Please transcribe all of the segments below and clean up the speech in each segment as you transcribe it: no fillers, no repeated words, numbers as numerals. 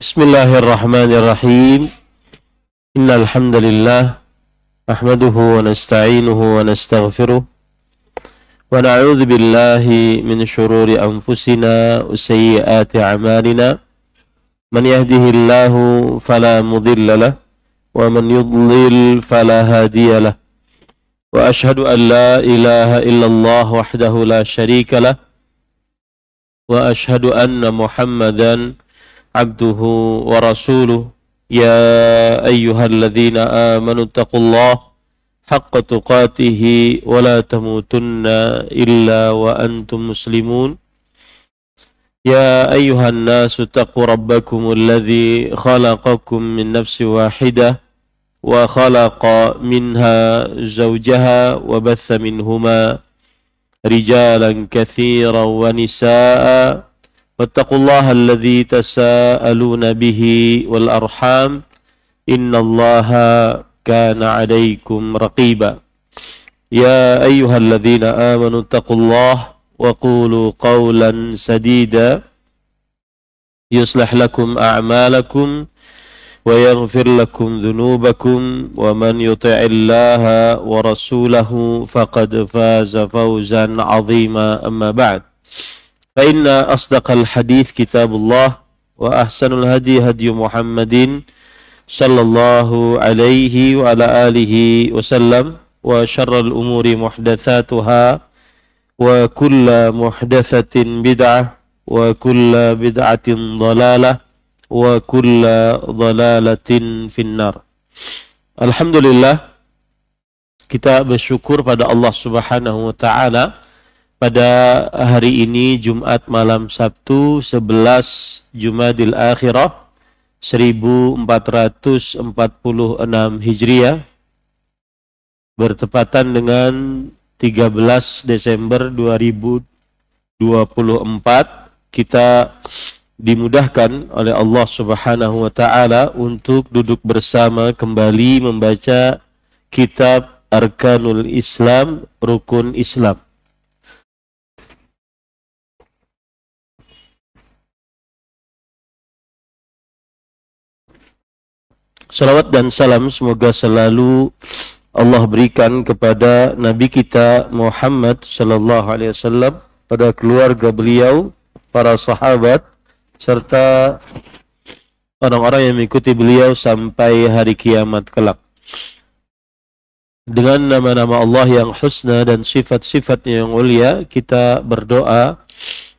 Bismillahirrahmanirrahim. Innal hamdalillah nahmaduhu wa nasta'inuhu wa nastaghfiruh wa na'udzu billahi min shururi anfusina wa sayyiati a'malina. Man yahdihillahu fala mudilla lahu wa man yudlil fala hadiya lahu. Wa ashhadu an la ilaha illallah wahdahu la syarika lahu wa ashhadu anna Muhammadan abduhu wa rasuluh. Ya ayyuhalladzina amanu taqullaha haqqa tuqatih wa la tamutunna illa wa antum muslimun. Ya ayyuhan nasu taqu rabbakumul ladzi khalaqakum min nafsin wahidah wa khalaqa minha zawjaha wa batha minhuma rijalan katsiran wa nisaa'a. Wattaqullaha alladzi tasaaluna bihi wal arham innallaha kana 'alaikum raqiba. Ya ayyuhalladzina amanu taqullaha wa qulu qawlan sadida yuslih lakum a'malakum wa yaghfir lakum dhunubakum wa man yuti'illaha wa rasulahu faqad faza fawzan 'azima. Amma ba'd. فإن أصدق الحديث كتاب الله وأحسن الهدي هدي محمد صلى الله عليه وعلى آله وسلم وشر الأمور محدثاتها وكل محدثة بدعة وكل بدعة ضلالة وكل ضلالة في النار. Alhamdulillah, kita bersyukur pada Allah Subhanahu wa taala. Pada hari ini Jumat malam Sabtu 11 Jumadil Akhirah 1446 Hijriah bertepatan dengan 13 Desember 2024, kita dimudahkan oleh Allah Subhanahu wa taala untuk duduk bersama kembali membaca kitab Arkanul Islam, Rukun Islam. Salawat dan salam semoga selalu Allah berikan kepada Nabi kita Muhammad sallallahu alaihi wasallam, pada keluarga beliau, para sahabat, serta orang-orang yang mengikuti beliau sampai hari kiamat kelak. Dengan nama-nama Allah yang husna dan sifat-sifatnya yang mulia, kita berdoa,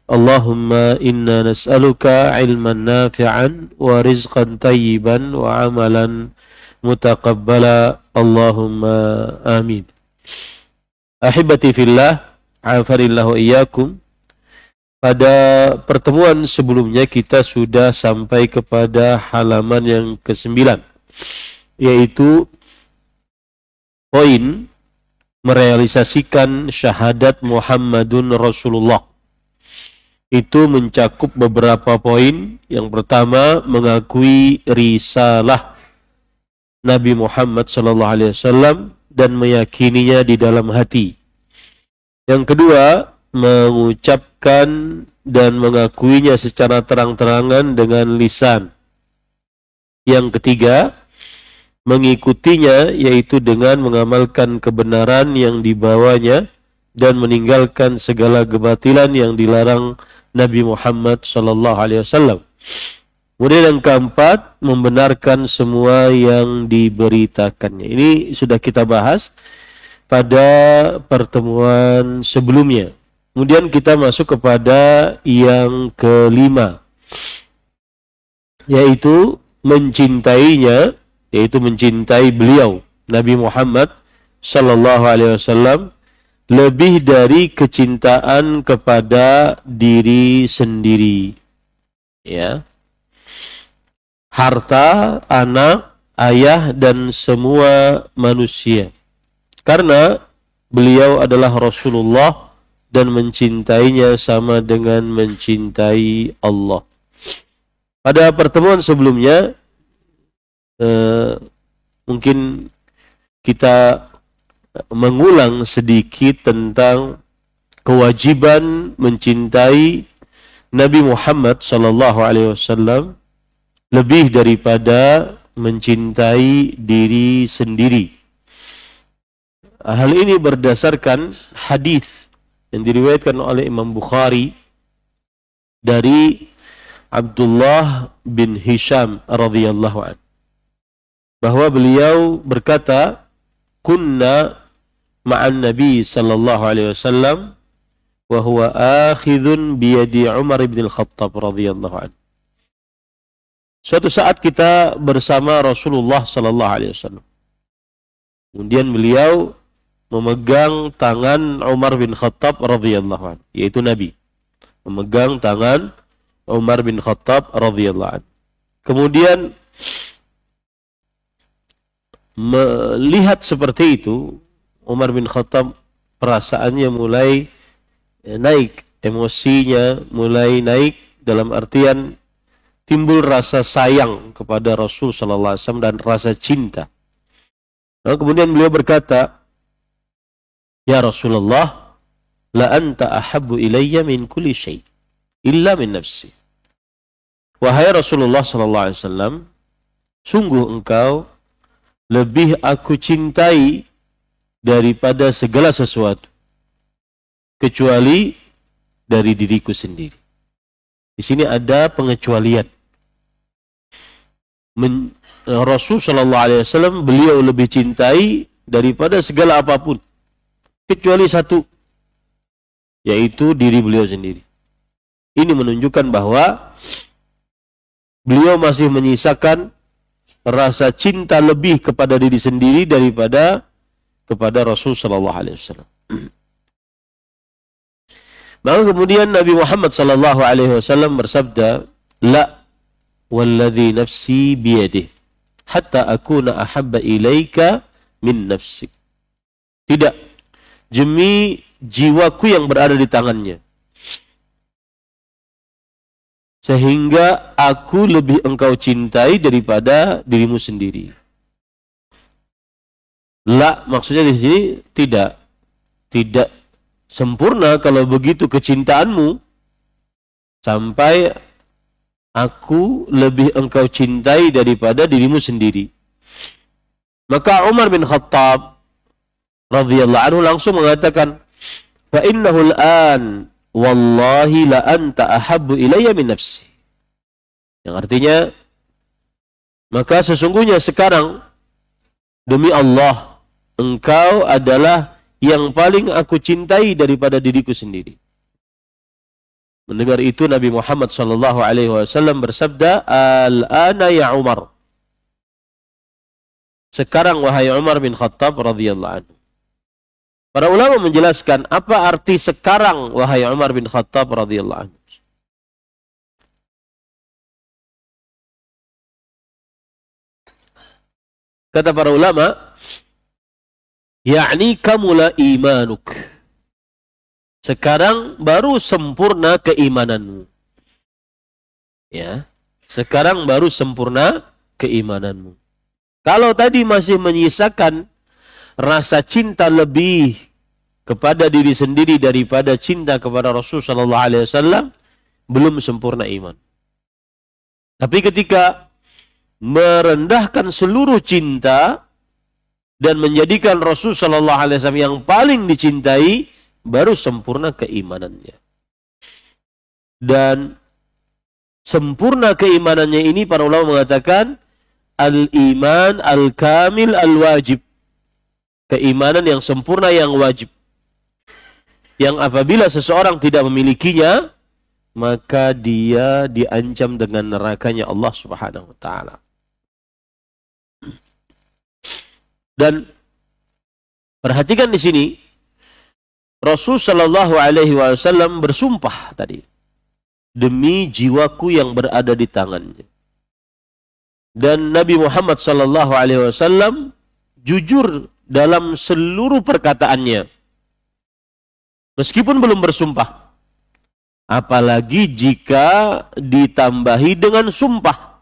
Allahumma inna nas'aluka ilman nafi'an wa rizqan tayyiban wa amalan mutaqabbala. Allahumma amin. Ahibati fillah, afarillahu iyyakum. Pada pertemuan sebelumnya kita sudah sampai kepada halaman yang ke-9, yaitu poin merealisasikan syahadat Muhammadun Rasulullah. Itu mencakup beberapa poin. Yang pertama, mengakui risalah Nabi Muhammad SAW dan meyakininya di dalam hati. Yang kedua, mengucapkan dan mengakuinya secara terang-terangan dengan lisan. Yang ketiga, mengikutinya, yaitu dengan mengamalkan kebenaran yang dibawanya dan meninggalkan segala kebatilan yang dilarang Nabi Muhammad sallallahu alaihi wasallam. Kemudian yang keempat, membenarkan semua yang diberitakannya. Ini sudah kita bahas pada pertemuan sebelumnya. Kemudian kita masuk kepada yang kelima, yaitu mencintainya, yaitu mencintai beliau Nabi Muhammad sallallahu alaihi wasallam lebih dari kecintaan kepada diri sendiri, ya, harta, anak, ayah, dan semua manusia, karena beliau adalah Rasulullah dan mencintainya sama dengan mencintai Allah. Pada pertemuan sebelumnya mungkin kita mengulang sedikit tentang kewajiban mencintai Nabi Muhammad sallallahu alaihi wasallam lebih daripada mencintai diri sendiri. Hal ini berdasarkan hadis yang diriwayatkan oleh Imam Bukhari dari Abdullah bin Hisham radhiyallahu anhu, bahwa beliau berkata, kunna ma'an Nabi sallallahu alaihi wasallam wa huwa akhidhun biyadi Umar bin Al-Khattab radhiyallahu anhu. Suatu saat kita bersama Rasulullah sallallahu alaihi wasallam. Kemudian beliau memegang tangan Umar bin Khattab radhiyallahu anhu, yaitu Nabi memegang tangan Umar bin Khattab radhiyallahu anhu. Kemudian melihat seperti itu, Umar bin Khattab perasaannya mulai naik, emosinya mulai naik, dalam artian timbul rasa sayang kepada Rasul sallallahu alaihi wasallam dan rasa cinta. Lalu kemudian beliau berkata, "Ya Rasulullah, la anta ahabbu ilayya min kulli syai' illa min nafsi." Wahai Rasulullah sallallahu alaihi wasallam, sungguh engkau lebih aku cintai daripada segala sesuatu kecuali dari diriku sendiri. Di sini ada pengecualian. Rasul sallallahu alaihi wasallam beliau lebih cintai daripada segala apapun kecuali satu, yaitu diri beliau sendiri. Ini menunjukkan bahwa beliau masih menyisakan rasa cinta lebih kepada diri sendiri daripada kepada Rasul sallallahu alaihi wasallam. Maka kemudian Nabi Muhammad sallallahu alaihi wasallam bersabda, "La walladhi nafsi biyadih hatta akuna ahabba ilaika min nafsik." Tidak, demi jiwaku yang berada di tangannya, sehingga aku lebih engkau cintai daripada dirimu sendiri. La, maksudnya di sini tidak sempurna kalau begitu kecintaanmu sampai aku lebih engkau cintai daripada dirimu sendiri. Maka Umar bin Khattab radhiyallahu anhu langsung mengatakan, "Fa innahu al-an wallahi la anta ahabbu ilayya min nafsi." Yang artinya, maka sesungguhnya sekarang demi Allah engkau adalah yang paling aku cintai daripada diriku sendiri. Mendengar itu Nabi Muhammad sallallahu alaihi wasallam bersabda, "Al-ana ya Umar." Sekarang wahai Umar bin Khattab radhiyallahu anhu. Para ulama menjelaskan apa arti sekarang wahai Umar bin Khattab radhiyallahu anhu. Kata para ulama, yakni kamula imanuk. Sekarang baru sempurna keimananmu. Ya, sekarang baru sempurna keimananmu. Kalau tadi masih menyisakan rasa cinta lebih kepada diri sendiri daripada cinta kepada Rasul sallallahu alaihi wasallam, belum sempurna iman. Tapi ketika merendahkan seluruh cinta dan menjadikan Rasul sallallahu alaihi wasallam yang paling dicintai, baru sempurna keimanannya. Dan sempurna keimanannya ini para ulama mengatakan al-iman al-kamil al-wajib. Keimanan yang sempurna yang wajib. Yang apabila seseorang tidak memilikinya, maka dia diancam dengan nerakanya Allah Subhanahu wa taala. Dan perhatikan di sini, Rasul sallallahu alaihi wasallam bersumpah tadi, demi jiwaku yang berada di tangannya. Dan Nabi Muhammad sallallahu alaihi wasallam jujur dalam seluruh perkataannya, meskipun belum bersumpah. Apalagi jika ditambahi dengan sumpah.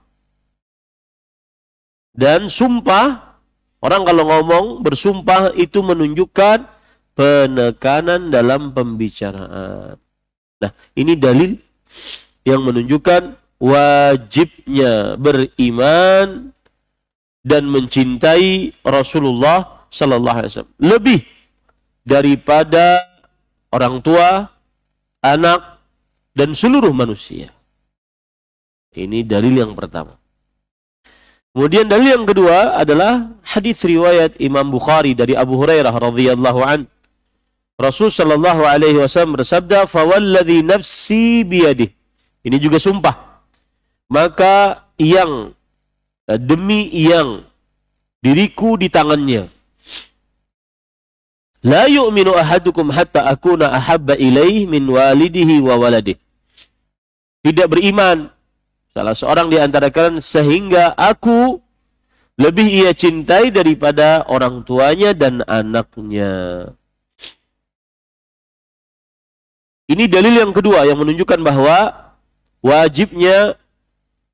Dan sumpah, orang kalau ngomong bersumpah itu menunjukkan penekanan dalam pembicaraan. Nah, ini dalil yang menunjukkan wajibnya beriman dan mencintai Rasulullah sallallahu alaihi wasallam lebih daripada orang tua, anak, dan seluruh manusia. Ini dalil yang pertama. Kemudian dalil yang kedua adalah hadis riwayat Imam Bukhari dari Abu Hurairah radhiyallahu an. Rasul sallallahu alaihi wasallam bersabda, "Fawalladzi nafsi biyadihi." Ini juga sumpah. Maka demi yang diriku di tangannya. La yu'minu ahadukum hatta akuna ahabba ilaih min walidihi wa waladihi. Tidak beriman salah seorang di antara kalian sehingga aku lebih ia cintai daripada orang tuanya dan anaknya. Ini dalil yang kedua yang menunjukkan bahwa wajibnya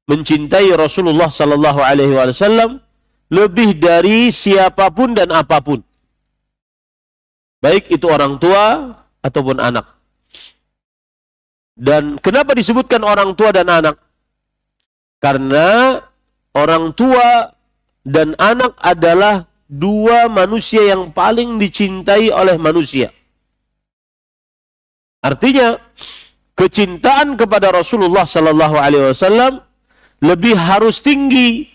mencintai Rasulullah sallallahu alaihi wasallam lebih dari siapapun dan apapun. Baik itu orang tua ataupun anak. Dan kenapa disebutkan orang tua dan anak? Karena orang tua dan anak adalah dua manusia yang paling dicintai oleh manusia. Artinya, kecintaan kepada Rasulullah sallallahu alaihi wasallam lebih harus tinggi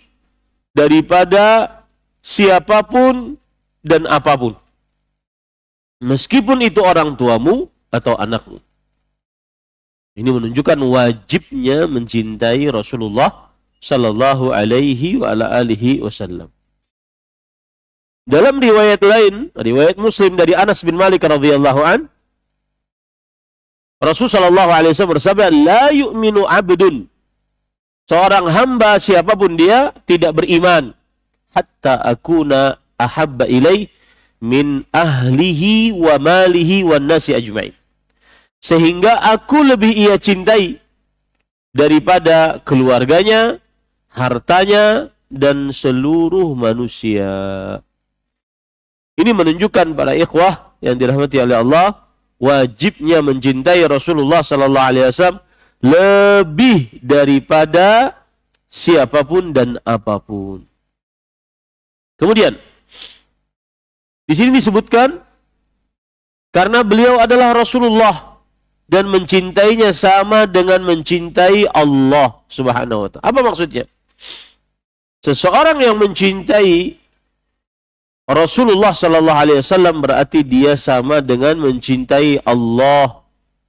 daripada siapapun dan apapun. Meskipun itu orang tuamu atau anakmu. Ini menunjukkan wajibnya mencintai Rasulullah sallallahu alaihi wa ala alihi wasallam. Dalam riwayat lain, riwayat Muslim dari Anas bin Malik radhiyallahu an, Rasul sallallahu alaihi wasallam bersabda, "La yu'minu 'abdun." Seorang hamba siapapun dia tidak beriman hatta akuna ahabba ilaih min ahlihi wa malihi wan nasi ajma'in. Sehingga aku lebih ia cintai daripada keluarganya, hartanya, dan seluruh manusia. Ini menunjukkan para ikhwah yang dirahmati oleh Allah, wajibnya mencintai Rasulullah sallallahu alaihi wasallam lebih daripada siapapun dan apapun. Kemudian di sini disebutkan karena beliau adalah Rasulullah dan mencintainya sama dengan mencintai Allah Subhanahu wa taala. Apa maksudnya? Seseorang yang mencintai Rasulullah sallallahu alaihi wasallam berarti dia sama dengan mencintai Allah.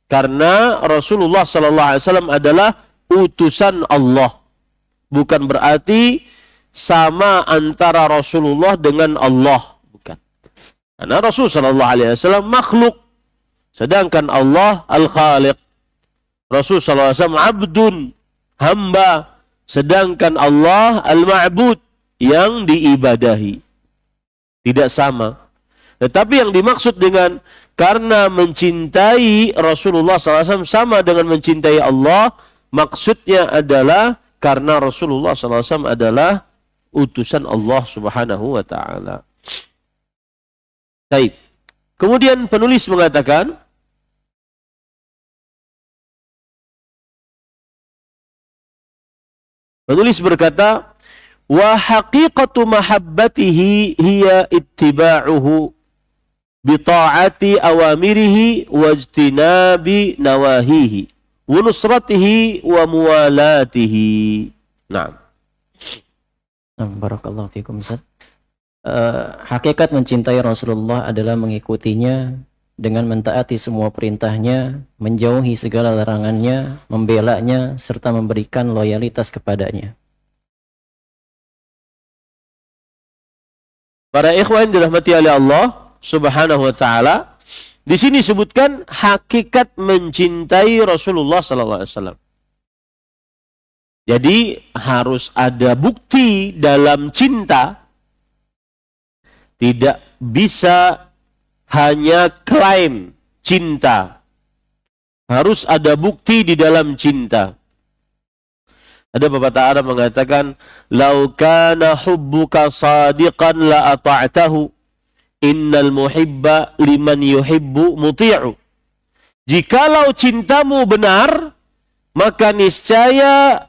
Karena Rasulullah sallallahu alaihi wasallam adalah utusan Allah. Bukan berarti sama antara Rasulullah dengan Allah. Karena Rasul sallallahu alaihi wasallam makhluk, sedangkan Allah al-Khaliq. Rasul sallallahu alaihi wasallam abdun, hamba, sedangkan Allah al-Ma'bud, yang diibadahi. Tidak sama. Tetapi yang dimaksud dengan karena mencintai Rasulullah SAW sama dengan mencintai Allah, maksudnya adalah karena Rasulullah SAW adalah utusan Allah Subhanahu wa ta'ala. Baik. Kemudian penulis mengatakan, penulis berkata, wa haqiqatu mahabbatihi hiya ittiba'uhu bi ta'ati awamirihi wa ijtinabi nawahihi wa nusratihi wa muwalatihi. Naam. Barakallahu fiikum Ustaz. Hakikat mencintai Rasulullah adalah mengikutinya dengan mentaati semua perintahnya, menjauhi segala larangannya, membelanya, serta memberikan loyalitas kepadanya. Para ikhwan dirahmati oleh Allah Subhanahu wa taala, di sini disebutkan hakikat mencintai Rasulullah sallallahu alaihi wasallam. Jadi harus ada bukti dalam cinta. Tidak bisa hanya klaim cinta. Harus ada bukti di dalam cinta. Ada pepatah Arab mengatakan, "Lau kana hubbuka sadiqan la ata'tahu, innal muhibba liman yuhibbu muti'u." Jikalau cintamu benar, maka niscaya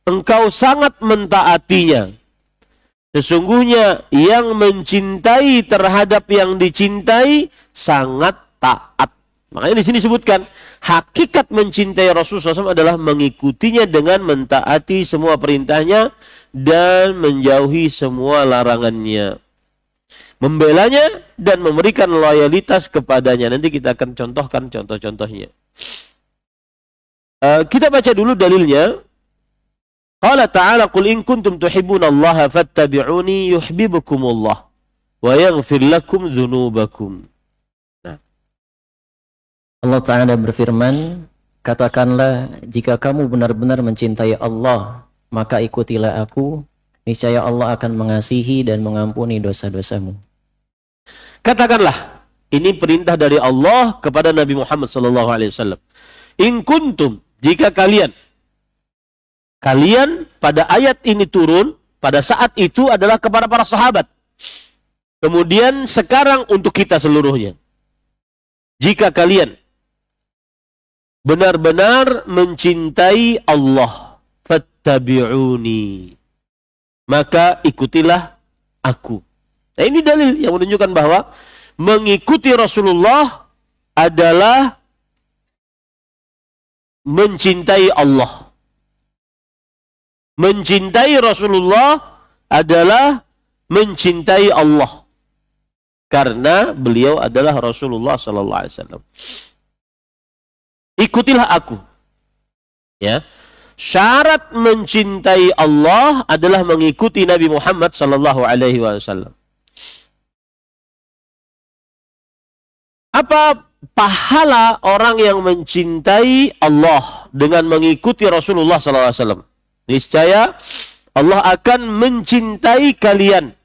engkau sangat mentaatinya. Sesungguhnya yang mencintai terhadap yang dicintai sangat taat. Makanya di sini disebutkan hakikat mencintai Rasulullah SAW adalah mengikutinya dengan mentaati semua perintahnya dan menjauhi semua larangannya. Membelanya dan memberikan loyalitas kepadanya. Nanti kita akan contohkan contoh-contohnya. Kita baca dulu dalilnya. Qala ta'ala qul in kuntum tuhibbunallaha fattabi'uni yuhibbukumullah wa yaghfir lakum dzunubakum. Allah Ta'ala berfirman, katakanlah jika kamu benar-benar mencintai Allah, maka ikutilah aku, niscaya Allah akan mengasihi dan mengampuni dosa-dosamu. Katakanlah, ini perintah dari Allah kepada Nabi Muhammad SAW. In kuntum, jika kalian pada ayat ini turun, pada saat itu adalah kepada para sahabat. Kemudian sekarang untuk kita seluruhnya. Jika kalian benar-benar mencintai Allah, fattabi'uni, maka ikutilah aku. Nah, ini dalil yang menunjukkan bahwa mengikuti Rasulullah adalah mencintai Allah. Mencintai Rasulullah adalah mencintai Allah. Karena beliau adalah Rasulullah SAW. Ikutilah aku. Ya. Syarat mencintai Allah adalah mengikuti Nabi Muhammad SAW. Apa pahala orang yang mencintai Allah dengan mengikuti Rasulullah SAW? Niscaya Allah akan mencintai kalian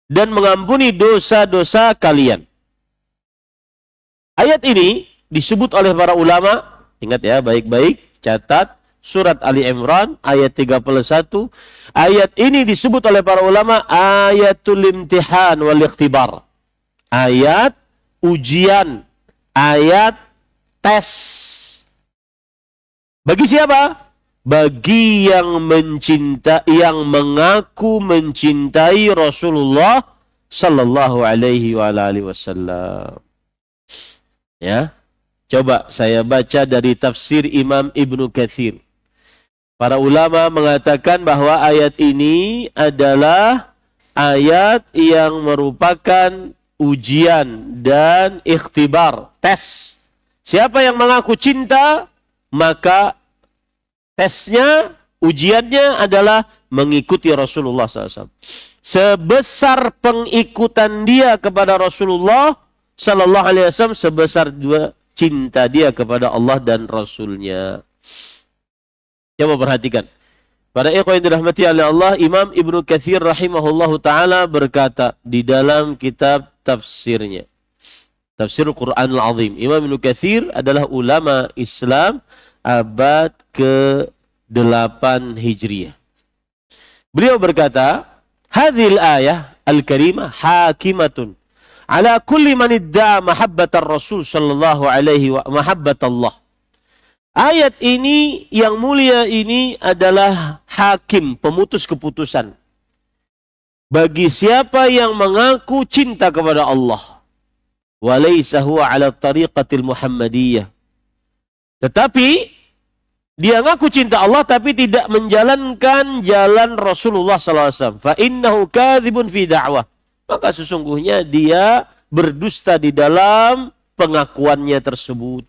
dan mengampuni dosa-dosa kalian. Ayat ini disebut oleh para ulama, ingat ya baik-baik, catat surat Ali Imran ayat 31. Ayat ini disebut oleh para ulama ayatul imtihan wal ikhtibar. Ayat ujian, ayat tes. Bagi siapa? Bagi yang mengaku mencintai Rasulullah sallallahu alaihi wasallam. Ya. Coba saya baca dari tafsir Imam Ibnu Katsir. Para ulama mengatakan bahwa ayat ini adalah ayat yang merupakan ujian dan ikhtibar, tes. Siapa yang mengaku cinta, maka tesnya, ujiannya adalah mengikuti Rasulullah SAW. Sebesar pengikutan dia kepada Rasulullah SAW, sebesar dua cinta dia kepada Allah dan Rasulnya. Coba perhatikan. Para ikhwan yang dirahmati oleh Allah, Imam Ibnu Katsir rahimahullahu ta'ala berkata di dalam kitab tafsirnya. Tafsir Quran Al-Azim. Imam Ibnu Katsir adalah ulama Islam abad ke-8 Hijriah. Beliau berkata, hadhil ayah al-karimah hakimatun ala kulli man idda'a mahabbatar Rasul sallallahu alaihi wa mahabbatallah. Ayat ini yang mulia ini adalah hakim, pemutus keputusan bagi siapa yang mengaku cinta kepada Allah. Wa laysa huwa ala tariqatil Muhammadiyah. Tetapi dia ngaku cinta Allah tapi tidak menjalankan jalan Rasulullah SAW. Fa innahu kadzibun fi da'wah. Maka sesungguhnya dia berdusta di dalam pengakuannya tersebut.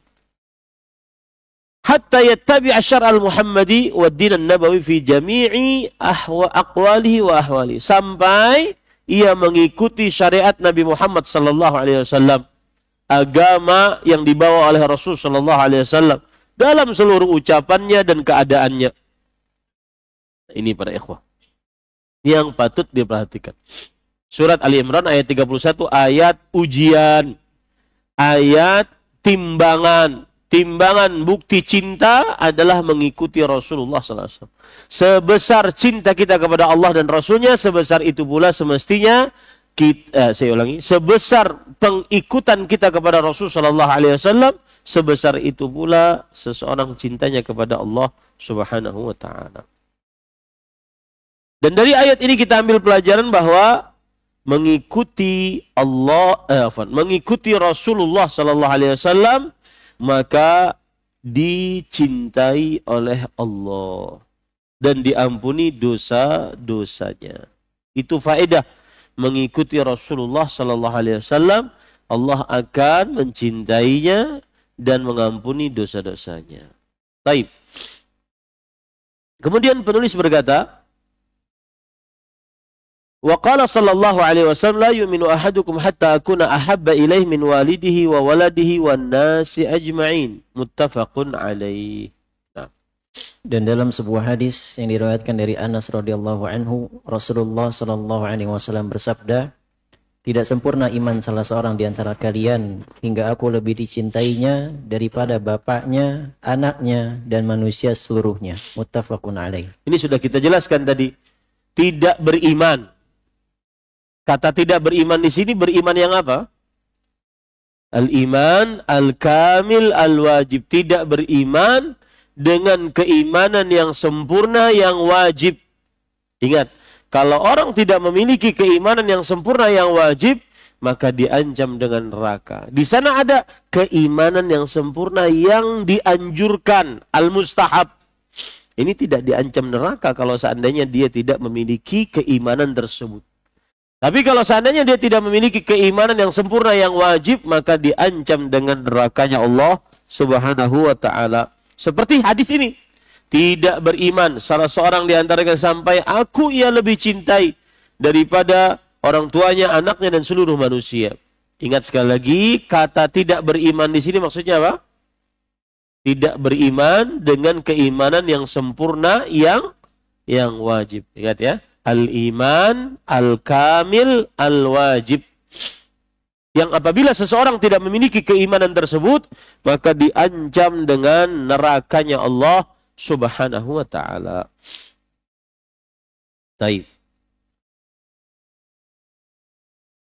Hatta yattabi' asyar al-Muhammadi wa din an-nabawi fi jami'i aqwalihi wa ahwalihi. Sampai ia mengikuti syariat Nabi Muhammad sallallahu alaihi wasallam, agama yang dibawa oleh Rasul sallallahu alaihi wasallam dalam seluruh ucapannya dan keadaannya. Ini para ikhwah yang patut diperhatikan. Surat Ali Imran ayat 31, ayat ujian, ayat timbangan. Timbangan bukti cinta adalah mengikuti Rasulullah SAW. Sebesar cinta kita kepada Allah dan Rasulnya, sebesar itu pula semestinya kita, saya ulangi, sebesar pengikutan kita kepada Rasulullah SAW, sebesar itu pula seseorang cintanya kepada Allah Subhanahu wa ta'ala. Dan dari ayat ini kita ambil pelajaran bahwa mengikuti mengikuti Rasulullah sallallahu alaihi wasallam maka dicintai oleh Allah dan diampuni dosa-dosanya. Itu faedah mengikuti Rasulullah sallallahu alaihi wasallam, Allah akan mencintainya dan mengampuni dosa-dosanya. Baik. Kemudian penulis berkata, wa qala sallallahu alaihi wasallam la yu'minu ahadukum hatta akuna ahabba ilaihi min walidihi wa waladihi wan nasi ajma'in. Muttafaqun alaih. Nah. Dan dalam sebuah hadis yang diriwayatkan dari Anas radhiyallahu anhu, Rasulullah sallallahu alaihi wasallam bersabda, tidak sempurna iman salah seorang di antara kalian hingga aku lebih dicintainya daripada bapaknya, anaknya dan manusia seluruhnya. Muttafaqun alaih. Ini sudah kita jelaskan tadi. Tidak beriman. Kata tidak beriman di sini beriman yang apa? Al-iman al-kamil al-wajib. Tidak beriman dengan keimanan yang sempurna yang wajib. Ingat, kalau orang tidak memiliki keimanan yang sempurna yang wajib, maka diancam dengan neraka. Di sana ada keimanan yang sempurna yang dianjurkan, al-mustahab. Ini tidak diancam neraka kalau seandainya dia tidak memiliki keimanan tersebut. Tapi kalau seandainya dia tidak memiliki keimanan yang sempurna yang wajib, maka diancam dengan nerakanya Allah Subhanahu wa ta'ala. Seperti hadis ini. Tidak beriman salah seorang di antara kalian sampai aku ia lebih cintai daripada orang tuanya, anaknya dan seluruh manusia. Ingat sekali lagi, kata tidak beriman di sini maksudnya apa? Tidak beriman dengan keimanan yang sempurna yang wajib. Ingat ya. Al-iman al-kamil al-wajib. Yang apabila seseorang tidak memiliki keimanan tersebut, maka diancam dengan nerakanya Allah Subhanahu wa ta'ala. Baik.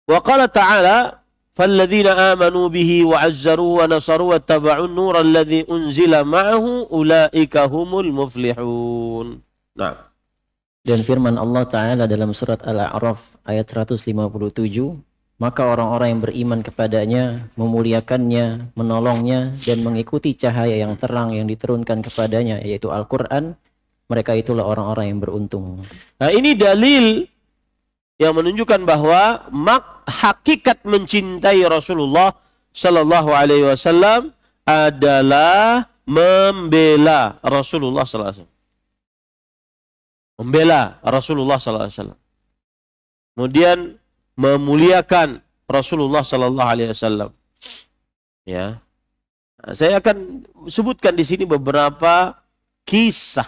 Wa qala ta'ala, فَالَّذِينَ آمَنُوا بِهِ وَعَزَّرُوا وَنَصَرُوا وَاتَّبَعُوا النُّورَ الَّذِي أُنزِلَ مَعَهُ أُولَئِكَ هُمُ الْمُفْلِحُونَ. Nah. Dan firman Allah Ta'ala dalam surat Al-A'raf ayat 157, maka orang-orang yang beriman kepadanya, memuliakannya, menolongnya, dan mengikuti cahaya yang terang yang diturunkan kepadanya, yaitu Al-Quran, mereka itulah orang-orang yang beruntung. Nah ini dalil yang menunjukkan bahwa hakikat mencintai Rasulullah Sallallahu Alaihi Wasallam adalah membela Rasulullah Sallallahu Alaihi Wasallam. Membela Rasulullah Sallallahu Alaihi Wasallam. Kemudian memuliakan Rasulullah Sallallahu Alaihi Wasallam. Ya, nah, saya akan sebutkan di sini beberapa kisah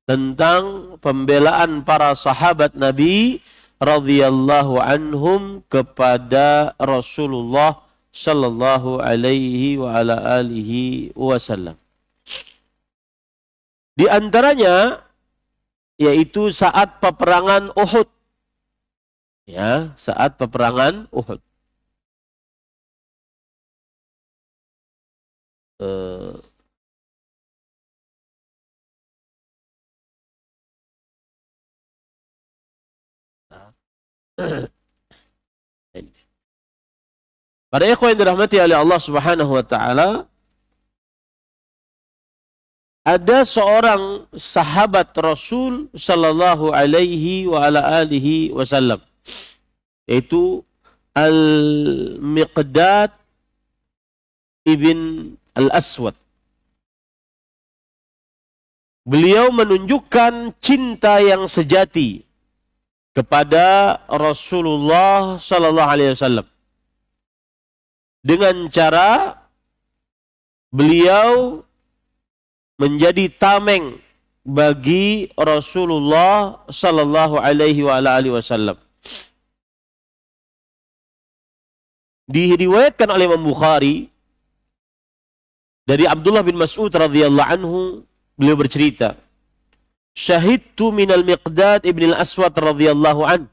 tentang pembelaan para sahabat Nabi radhiyallahu anhum kepada Rasulullah Sallallahu Alaihi wa ala alihi wasallam. Di antaranya yaitu saat peperangan Uhud. Ya, saat peperangan Uhud. Para ikhwan yang dirahmati oleh Allah Subhanahu wa ta'ala, ada seorang sahabat Rasul Sallallahu Alaihi wa ala alihi wasallam, yaitu Al-Miqdad ibn Al-Aswad. Beliau menunjukkan cinta yang sejati kepada Rasulullah Sallallahu Alaihi Wasallam dengan cara beliau menjadi tameng bagi Rasulullah Sallallahu Alaihi Wasallam. Diriwayatkan oleh Imam Bukhari dari Abdullah bin Mas'ud radhiyallahu anhu, beliau bercerita, syahidtu minal Miqdad ibn al-Aswad radhiyallahu an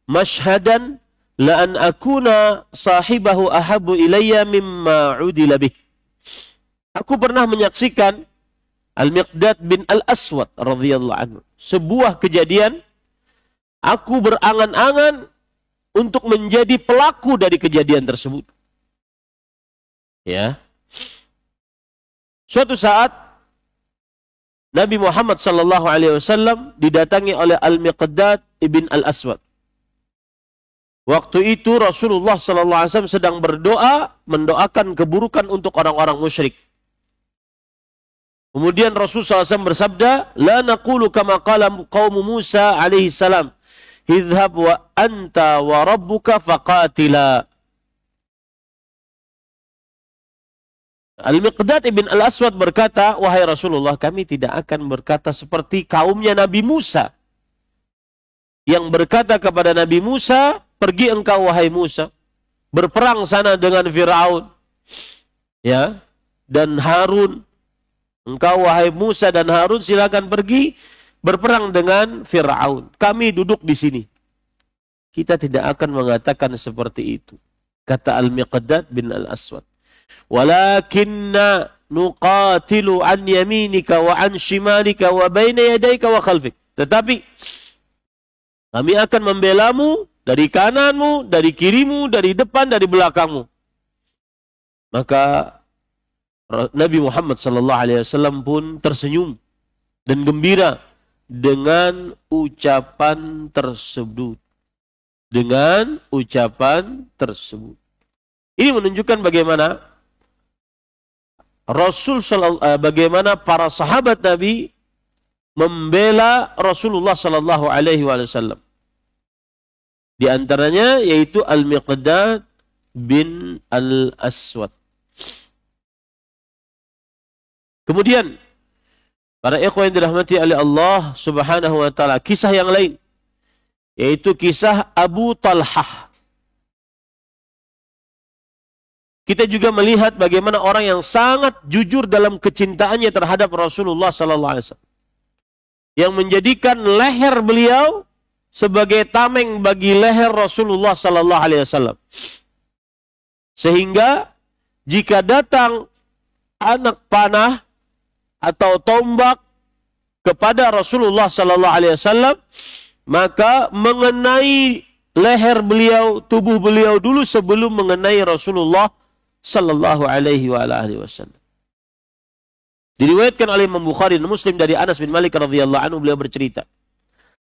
mashhadan la an akuna sahibahu ahabbu ilayya mimma udila bih. Aku pernah menyaksikan Al-Miqdad bin Al-Aswad radhiyallahu anhu, sebuah kejadian Aku berangan-angan untuk menjadi pelaku dari kejadian tersebut. Ya. Suatu saat Nabi Muhammad sallallahu alaihi wasallam didatangi oleh Al-Miqdad ibn Al-Aswad. Waktu itu Rasulullah sallallahu alaihi wasallam sedang berdoa, mendoakan keburukan untuk orang-orang musyrik. Kemudian Rasulullah SAW bersabda, "La naqulu kama qala qaum Musa alaihi salam, idhhab wa anta wa rabbuka faqatila." Al-Miqdad ibn Al-Aswad berkata, "Wahai Rasulullah, kami tidak akan berkata seperti kaumnya Nabi Musa, yang berkata kepada Nabi Musa, pergi engkau wahai Musa, berperang sana dengan Fir'aun, ya, dan Harun. Engkau wahai Musa dan Harun silakan pergi berperang dengan Fir'aun. Kami duduk di sini. Kita tidak akan mengatakan seperti itu." Kata Al-Miqdad bin Al-Aswad. "Walakinna nuqatilu an yaminika wa an shimalika wa baina yadayka wa khalfik." Tetapi kami akan membelamu dari kananmu, dari kirimu, dari depan, dari belakangmu. Maka Nabi Muhammad SAW pun tersenyum dan gembira dengan ucapan tersebut. Dengan ucapan tersebut. Ini menunjukkan bagaimana bagaimana para sahabat Nabi membela Rasulullah sallallahu alaihi wasallam. Di antaranya yaitu Al-Miqdad bin Al-Aswad. Kemudian para ikhwan yang dirahmati oleh Allah Subhanahu wa taala, kisah yang lain yaitu kisah Abu Talhah. Kita juga melihat bagaimana orang yang sangat jujur dalam kecintaannya terhadap Rasulullah sallallahu alaihi wasallam, yang menjadikan leher beliau sebagai tameng bagi leher Rasulullah sallallahu alaihi wasallam. Sehingga jika datang anak panah atau tombak kepada Rasulullah sallallahu alaihi wasallam, maka mengenai leher beliau, tubuh beliau dulu sebelum mengenai Rasulullah sallallahu alaihi wasallam. Diriwayatkan oleh Imam Bukhari dan Muslim dari Anas bin Malik radhiyallahu anhu, beliau bercerita,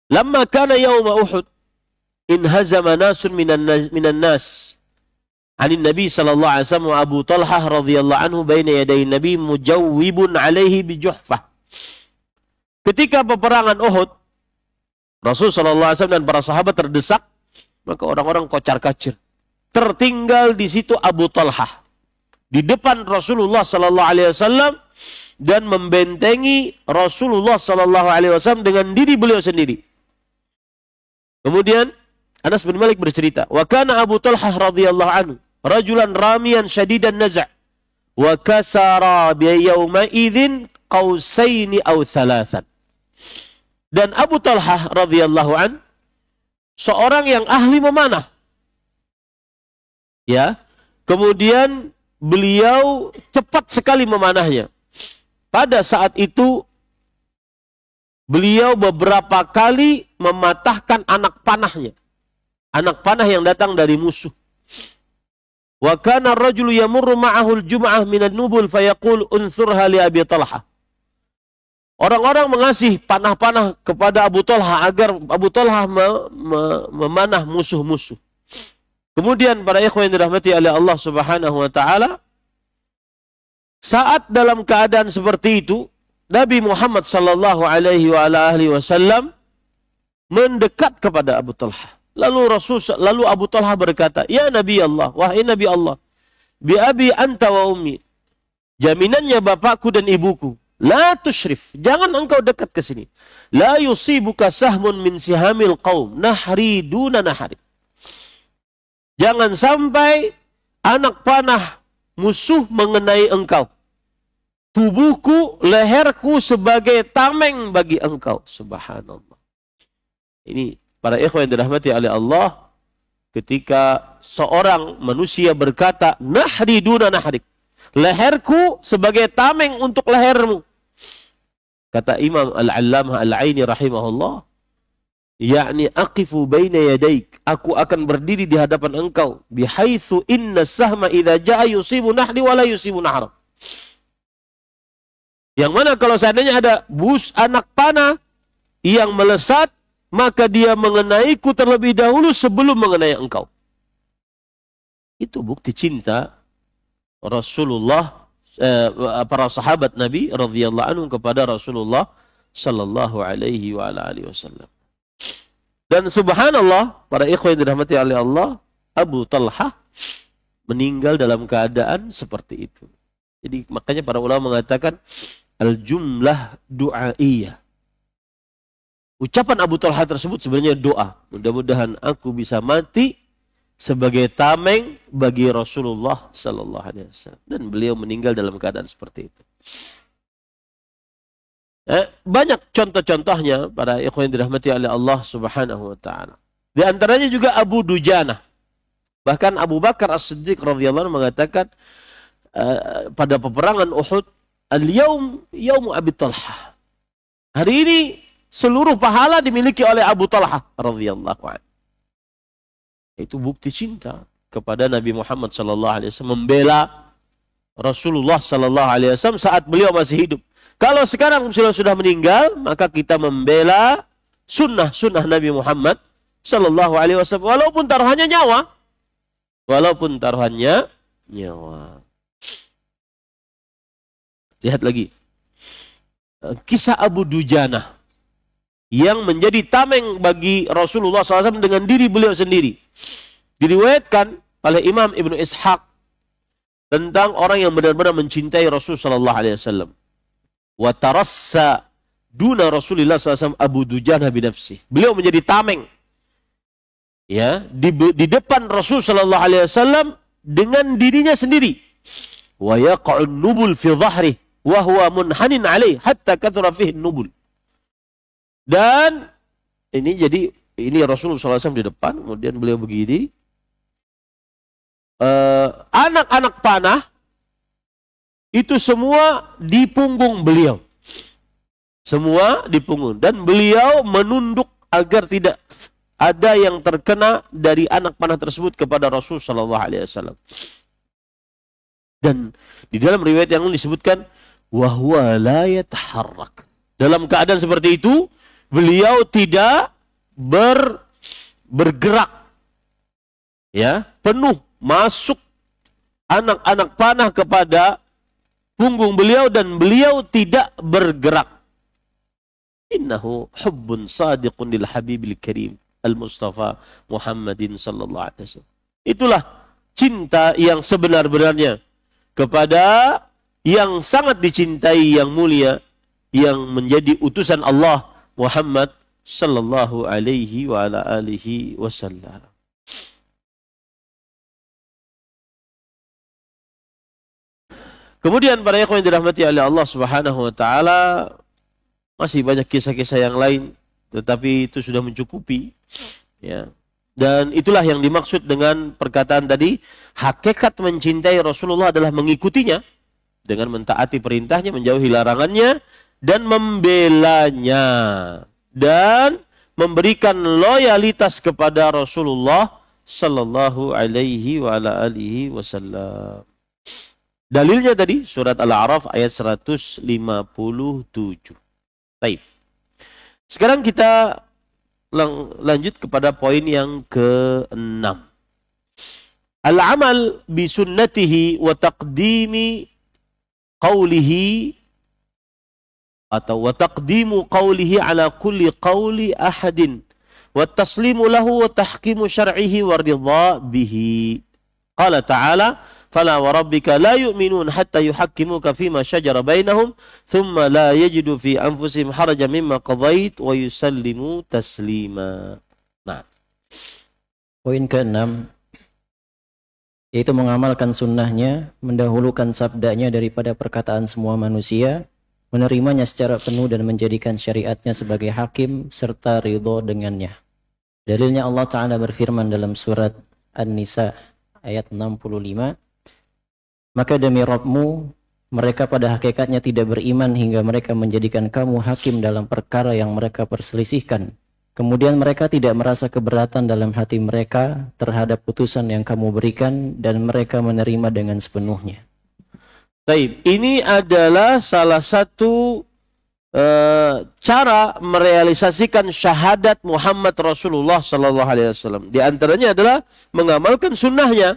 "Lamma kana yauma Uhud, inhazama nasun minan nas anin Nabi sallallahu alaihi wasallam wa Abu Talhah radhiyallahu anhu baina yaday Nabi mujawwibun alaihi bijuhfah." Ketika peperangan Uhud, Rasul sallallahu alaihi wasallam dan para sahabat terdesak, maka orang-orang kocar-kacir. Tertinggal di situ Abu Talhah di depan Rasulullah sallallahu alaihi wasallam dan membentengi Rasulullah sallallahu alaihi wasallam dengan diri beliau sendiri. Kemudian Anas bin Malik bercerita, "Wa kana Abu Talhah radhiyallahu anhu rajulan ramiyan syadidan naza' wa kasara bi yawma idzin qausaini aw thalathan." Dan Abu Talhah radhiyallahu an seorang yang ahli memanah. Ya. Kemudian beliau cepat sekali memanahnya. Pada saat itu beliau beberapa kali mematahkan anak panahnya. Anak panah yang datang dari musuh. Wa kana ar-rajulu yamurru ma'ahu al-jum'ah min an-nubul fayaqul unthurha li Abi Talhah. Orang-orang mengasih panah-panah kepada Abu Talhah agar Abu Talhah memanah musuh-musuh. Kemudian para ikhwan yang dirahmati oleh Allah Subhanahu wa taala, saat dalam keadaan seperti itu, Nabi Muhammad sallallahu alaihi wasallam mendekat kepada Abu Talhah. Lalu Abu Talhah berkata, "Ya Nabi Allah, wahai Nabi Allah, bi abi anta wa ummi." Jaminannya bapakku dan ibuku. La tusyrif, jangan engkau dekat ke sini. La yusibuka sahmun min sihamil qaum, nahri duna nahri. Jangan sampai anak panah musuh mengenai engkau. Tubuhku, leherku sebagai tameng bagi engkau. Subhanallah. Ini para ikhwan yang dirahmati oleh Allah, ketika seorang manusia berkata, "Nahri duna nahrik." Leherku sebagai tameng untuk lehermu. Kata Imam Al-Allamah Al-Aini rahimahullah, yakni aqifu baina yadaik, aku akan berdiri di hadapan engkau, bihaitsu inna sahma idza jaa yusibu nahri wa la yusibu nahra. Yang mana kalau seandainya ada bus anak panah yang melesat, maka dia mengenaiku terlebih dahulu sebelum mengenai engkau. Itu bukti cinta Rasulullah, para sahabat Nabi radhiyallahu anhum kepada Rasulullah sallallahu alaihi wa ala alihi wasallam. Dan subhanallah, para ikhwan yang dirahmati oleh Allah, Abu Talhah meninggal dalam keadaan seperti itu. Jadi makanya para ulama mengatakan al-jumlah du'aiyah. Ucapan Abu Talhah tersebut sebenarnya doa. Mudah-mudahan aku bisa mati sebagai tameng bagi Rasulullah sallallahu alaihi wasallam. Dan beliau meninggal dalam keadaan seperti itu. Banyak contoh-contohnya para ikhwan yang dirahmati oleh Allah Subhanahu wa taala. Di antaranya juga Abu Dujanah. Bahkan Abu Bakar As-Siddiq radhiyallahu anhu mengatakan pada peperangan Uhud, "Al-yaum yaumu Abi Talhah." Hari ini seluruh pahala dimiliki oleh Abu Talhah radhiyallahu anhu. Itu bukti cinta kepada Nabi Muhammad sallallahu alaihi wasallam, membela Rasulullah sallallahu alaihi wasallam saat beliau masih hidup. Kalau sekarang sudah meninggal, maka kita membela sunnah Nabi Muhammad sallallahu alaihi wasallam, walaupun taruhannya nyawa. Walaupun taruhannya nyawa. Lihat lagi. Kisah Abu Dujanah yang menjadi tameng bagi Rasulullah SAW dengan diri beliau sendiri. Diriwayatkan oleh Imam Ibnu Ishaq tentang orang yang benar-benar mencintai Rasul sallallahu alaihi wasallam. Wa tarassa duna Rasulullah SAW Abu Dujanah binafsih. Beliau menjadi tameng, ya, di depan Rasul sallallahu alaihi wasallam dengan dirinya sendiri. Wa yaqa'un nubul fi dhahri wa huwa munhanin alaih hatta kathura fihi nubul. Dan ini Rasulullah SAW di depan, kemudian beliau begini. Anak-anak panah itu semua di punggung beliau. Semua di punggung. Dan beliau menunduk agar tidak ada yang terkena dari anak panah tersebut kepada Rasul sallallahu alaihi wasallam. Dan di dalam riwayat yang disebutkan wa huwa la yataharrak. Dalam keadaan seperti itu, beliau tidak bergerak. Ya, penuh masuk anak-anak panah kepada punggung beliau dan beliau tidak bergerak. Innahu hubbun sadiqun lil habibil karim al-Mustafa Muhammadin sallallahu alaihi wasallam. Itulah cinta yang sebenar-benarnya kepada yang sangat dicintai, yang mulia, yang menjadi utusan Allah Muhammad sallallahu alaihi wa ala alihi wasallam. Kemudian para ikhwan yang dirahmati oleh Allah Subhanahu wa taala, masih banyak kisah-kisah yang lain, tetapi itu sudah mencukupi, ya. Dan itulah yang dimaksud dengan perkataan tadi, hakikat mencintai Rasulullah adalah mengikutinya dengan mentaati perintahnya, menjauhi larangannya, dan membelanya dan memberikan loyalitas kepada Rasulullah sallallahu alaihi wa ala alihi wasallam. Dalilnya tadi surat Al-A'raf ayat 157. Baik. Sekarang kita lanjut kepada poin yang ke-6. Al-amal bi sunnatihi wa taqdimi qawlihi atau wa taqdimu qawlihi ala kulli qawli ahadin wa taslimu lahu wa tahkimu syar'ihi wa ridha bihi. Qala ta'ala فَلَا وَرَبِّكَ لَا يُؤْمِنُونَ حَتَّى يُحَكِّمُوكَ فِيمَا شَجَرَ بَيْنَهُمْ ثُمَّ لَا يَجِدُوا فِي أَنفُسِهِمْ حَرَجًا مِمَّا قَضَيْتَ وَيُسَلِّمُوا تَسْلِيمًا. Nah, poin ke-6 yaitu mengamalkan sunnahnya, mendahulukan sabdanya daripada perkataan semua manusia, menerimanya secara penuh dan menjadikan syariatnya sebagai hakim serta ridho dengannya. Dalilnya Allah Ta'ala berfirman dalam surat An-Nisa ayat 65, maka demi Rabbmu, mereka pada hakikatnya tidak beriman hingga mereka menjadikan kamu hakim dalam perkara yang mereka perselisihkan, Kemudian mereka tidak merasa keberatan dalam hati mereka terhadap putusan yang kamu berikan dan mereka menerima dengan sepenuhnya. Baik, ini adalah salah satu cara merealisasikan syahadat Muhammad Rasulullah Sallallahu Alaihi Wasallam. Di antaranya adalah mengamalkan sunnahnya.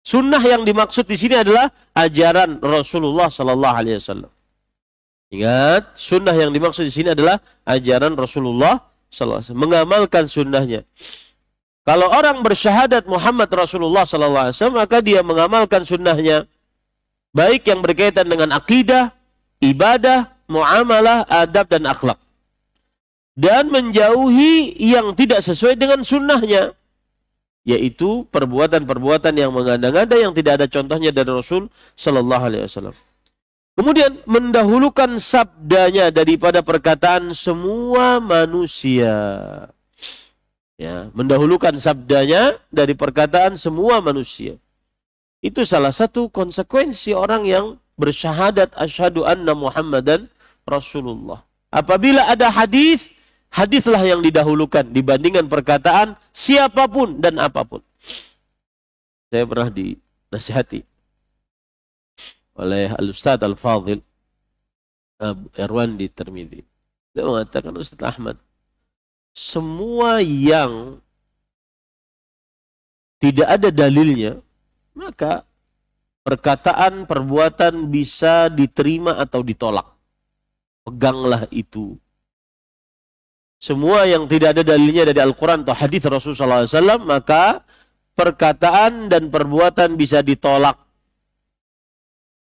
Sunnah yang dimaksud di sini adalah ajaran Rasulullah Sallallahu Alaihi Wasallam. Ingat, sunnah yang dimaksud di sini adalah ajaran Rasulullah Sallallahu Alaihi Wasallam. Mengamalkan sunnahnya. Kalau orang bersyahadat Muhammad Rasulullah Sallallahu Alaihi Wasallam, maka dia mengamalkan sunnahnya, baik yang berkaitan dengan akidah, ibadah, muamalah, adab, dan akhlak. Dan menjauhi yang tidak sesuai dengan sunnahnya, yaitu perbuatan-perbuatan yang mengada-ngada yang tidak ada contohnya dari Rasul Sallallahu Alaihi Wasallam. Kemudian mendahulukan sabdanya daripada perkataan semua manusia. Ya, mendahulukan sabdanya dari perkataan semua manusia. Itu salah satu konsekuensi orang yang bersyahadat asyhadu anna Muhammadan Rasulullah. Apabila ada hadis, hadislah yang didahulukan dibandingkan perkataan siapapun dan apapun. Saya pernah dinasihati oleh Al-Ustadz Al-Fadhil Irwan di Tirmidzi. Dia mengatakan, Ustadz Ahmad, semua yang tidak ada dalilnya, maka perkataan, perbuatan bisa diterima atau ditolak. Peganglah itu. Semua yang tidak ada dalilnya dari Al-Quran atau hadis Rasulullah SAW, maka perkataan dan perbuatan bisa ditolak.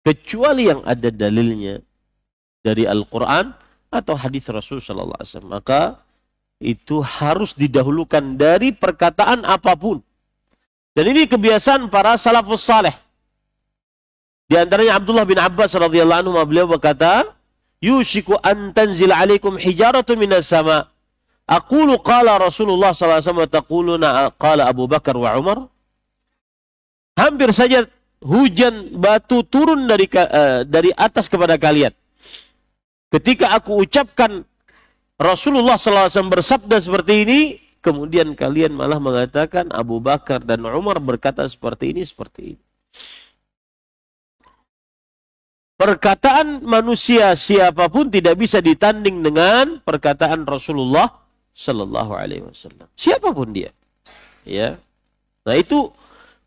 Kecuali yang ada dalilnya dari Al-Quran atau hadis Rasulullah SAW. Maka itu harus didahulukan dari perkataan apapun. Dan ini kebiasaan para salafus saleh. Di antaranya Abdullah bin Abbas radhiyallahu anhu, beliau berkata, "Yushiku an tanzil alaikum hijaratu minas sama." Aqulu qala Rasulullah sallallahu alaihi wasallam, taquluna qala Abu Bakar wa Umar. Hampir saja hujan batu turun dari atas kepada kalian. Ketika aku ucapkan Rasulullah sallallahu alaihi wasallam bersabda seperti ini, kemudian kalian malah mengatakan Abu Bakar dan Umar berkata seperti ini, seperti ini. Perkataan manusia siapapun tidak bisa ditanding dengan perkataan Rasulullah Sallallahu Alaihi Wasallam. Siapapun dia, ya. Nah itu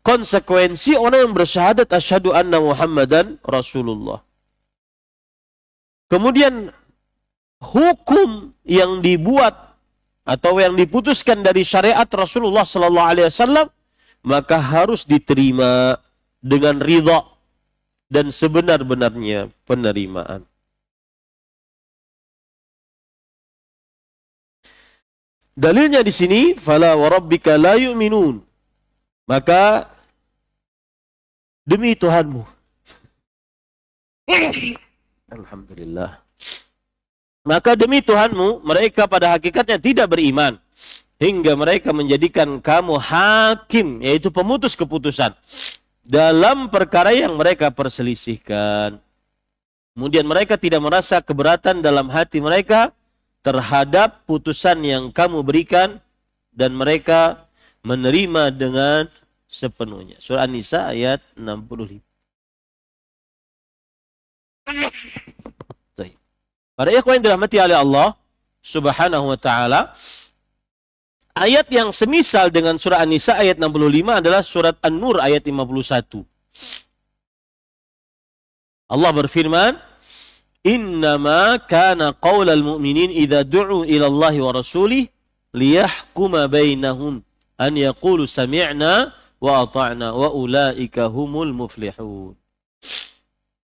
konsekuensi orang yang bersyahadat asyhadu anna Muhammadan Rasulullah. Kemudian hukum yang dibuat atau yang diputuskan dari syariat Rasulullah Sallallahu Alaihi Wasallam maka harus diterima dengan ridha dan sebenar-benarnya penerimaan. Dalilnya di sini, fala wa rabbika la yu'minun. Maka demi Tuhanmu. Alhamdulillah. Maka demi Tuhanmu, mereka pada hakikatnya tidak beriman hingga mereka menjadikan kamu hakim, yaitu pemutus keputusan dalam perkara yang mereka perselisihkan. Kemudian mereka tidak merasa keberatan dalam hati mereka terhadap putusan yang kamu berikan dan mereka menerima dengan sepenuhnya. Surah An-Nisa ayat 65. Para ikhwan yang dirahmati oleh Allah Subhanahu wa taala, ayat yang semisal dengan surah An-Nisa ayat 65 adalah surat An-Nur ayat 51. Allah berfirman, "Innama kana qaulal mu'minin idza du'u ila Allah wa rasulih liyahkuma bainahum an yaqulu sami'na wa ata'na wa ulaika humul muflihun."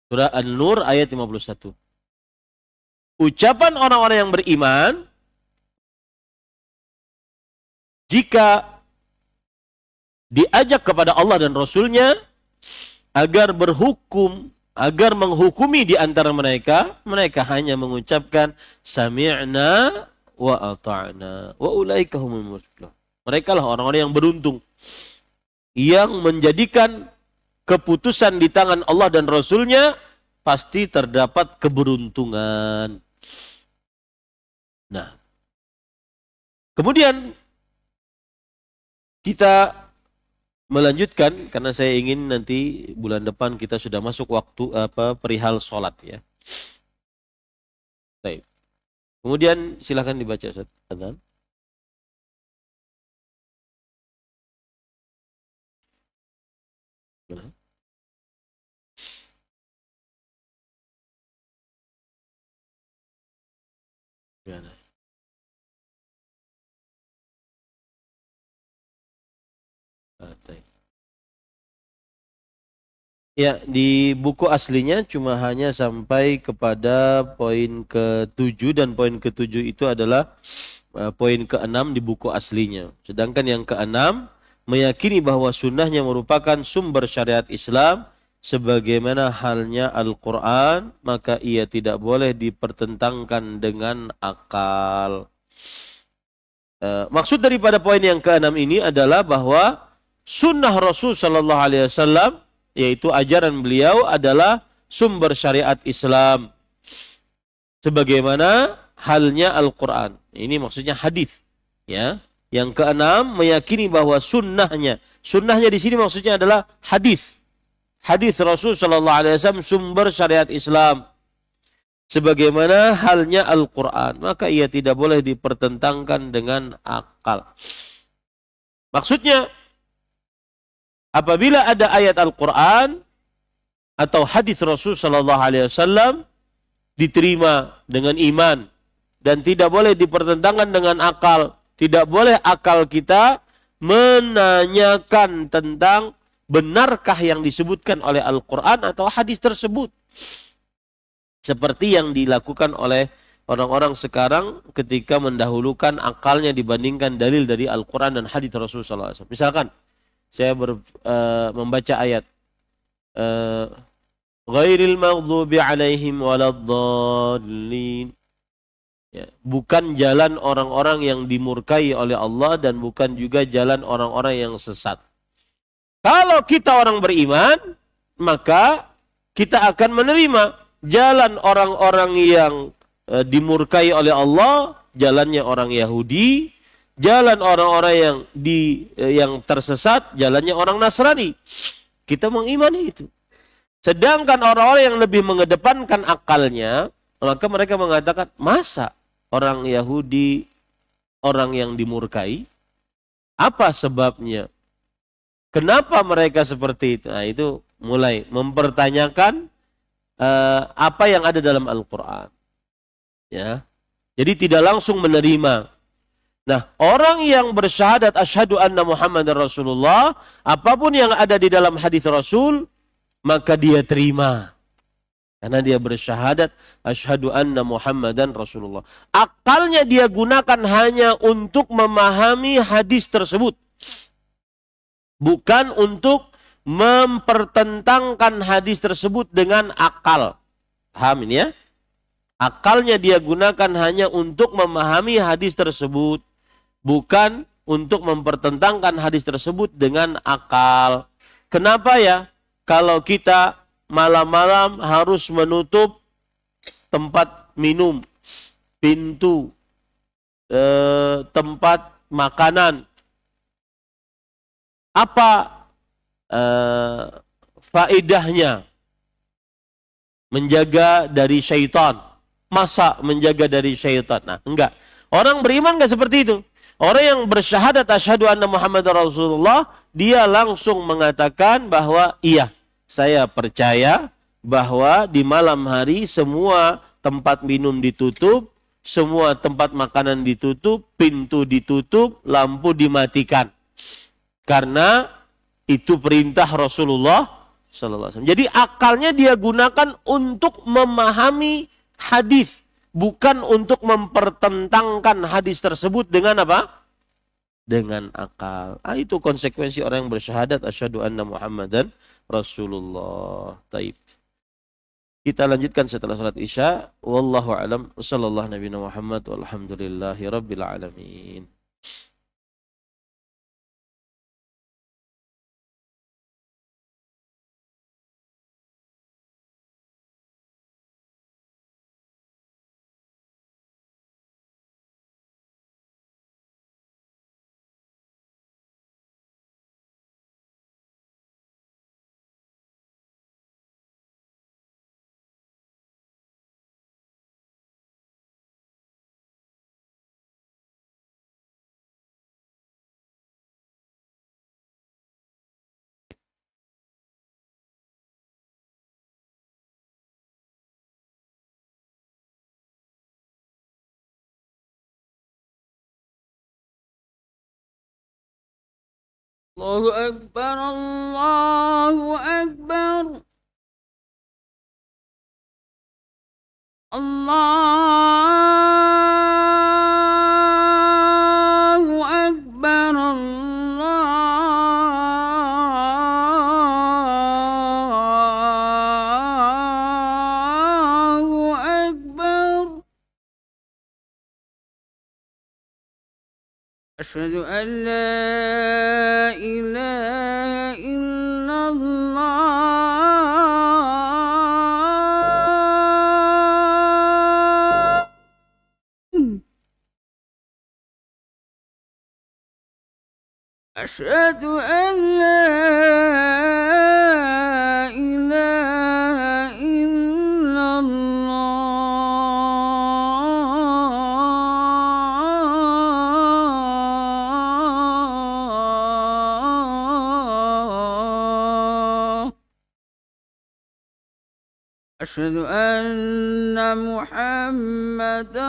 Surah An-Nur ayat 51. Ucapan orang-orang yang beriman jika diajak kepada Allah dan Rasulnya agar berhukum, agar menghukumi di antara mereka, mereka hanya mengucapkan sami'na wa ata'na wa ulaika humul muflihun. Mereka lah orang-orang yang beruntung yang menjadikan keputusan di tangan Allah dan Rasulnya pasti terdapat keberuntungan. Nah, Kemudian kita melanjutkan karena saya ingin nanti bulan depan kita sudah masuk waktu perihal sholat ya. Baik. Kemudian silakan dibaca Ustaz. Adzan. Gimana? Baik. Ya, di buku aslinya cuma hanya sampai kepada poin ke-7 dan poin ke-7 itu adalah poin ke-6 di buku aslinya. Sedangkan yang ke-6 meyakini bahwa sunnahnya merupakan sumber syariat Islam sebagaimana halnya Al-Quran, maka ia tidak boleh dipertentangkan dengan akal. Maksud daripada poin yang ke-6 ini adalah bahwa sunnah Rasul Sallallahu Alaihi Wasallam, yaitu ajaran beliau, adalah sumber syariat Islam sebagaimana halnya Al-Quran. Ini maksudnya hadis. Ya. Yang ke-6 meyakini bahwa sunnahnya di sini maksudnya adalah hadis. Hadis Rasul Sallallahu Alaihi Wasallam sumber syariat Islam sebagaimana halnya Al-Quran, maka ia tidak boleh dipertentangkan dengan akal. Maksudnya, apabila ada ayat Al-Quran atau hadis Rasul Sallallahu Alaihi Wasallam diterima dengan iman dan tidak boleh dipertentangkan dengan akal. Tidak boleh akal kita menanyakan tentang benarkah yang disebutkan oleh Al-Quran atau hadis tersebut. Seperti yang dilakukan oleh orang-orang sekarang ketika mendahulukan akalnya dibandingkan dalil dari Al-Quran dan hadis Rasulullah SAW. Misalkan, saya membaca ayat ghairil maghdubi alaihim waladdallin. Ya, bukan jalan orang-orang yang dimurkai oleh Allah dan bukan juga jalan orang-orang yang sesat. Kalau kita orang beriman, maka kita akan menerima jalan orang-orang yang dimurkai oleh Allah, jalannya orang Yahudi, jalan orang-orang yang tersesat, jalannya orang Nasrani. Kita mengimani itu. Sedangkan orang-orang yang lebih mengedepankan akalnya, maka mereka mengatakan, masa orang Yahudi orang yang dimurkai? Apa sebabnya? Kenapa mereka seperti itu? Nah, itu mulai mempertanyakan apa yang ada dalam Al-Quran. Ya. Jadi tidak langsung menerima. Nah, orang yang bersyahadat asyhadu anna Muhammadar Rasulullah, apapun yang ada di dalam hadis Rasul, maka dia terima. Karena dia bersyahadat asyhadu anna Muhammadan Rasulullah. Akalnya dia gunakan hanya untuk memahami hadis tersebut. Bukan untuk mempertentangkan hadis tersebut dengan akal. Paham ini ya? Akalnya dia gunakan hanya untuk memahami hadis tersebut. Bukan untuk mempertentangkan hadis tersebut dengan akal. Kenapa ya? Kalau kita malam-malam harus menutup tempat minum, pintu, tempat makanan. Apa faedahnya menjaga dari syaitan? Masa menjaga dari syaitan? Nah, enggak. Orang beriman enggak seperti itu. Orang yang bersyahadat asyhadu anna Muhammadar Rasulullah, dia langsung mengatakan bahwa iya, saya percaya bahwa di malam hari semua tempat minum ditutup, semua tempat makanan ditutup, pintu ditutup, lampu dimatikan. Karena itu perintah Rasulullah sallallahu alaihi wasallam. Jadi akalnya dia gunakan untuk memahami hadis, bukan untuk mempertentangkan hadis tersebut dengan apa? Dengan akal. Itu konsekuensi orang yang bersyahadat asyhadu anna Muhammadan Rasulullah. Taib. Kita lanjutkan setelah salat Isya. Wallahu a'lam. Sallallahu nabiyana Muhammad walhamdulillahi rabbil alamin. الله أكبر الله أكبر الله أكبر الله أكبر أشهد أن لا إله إلا الله أشهد أن لا إله إلا الله أشهد أن محمدا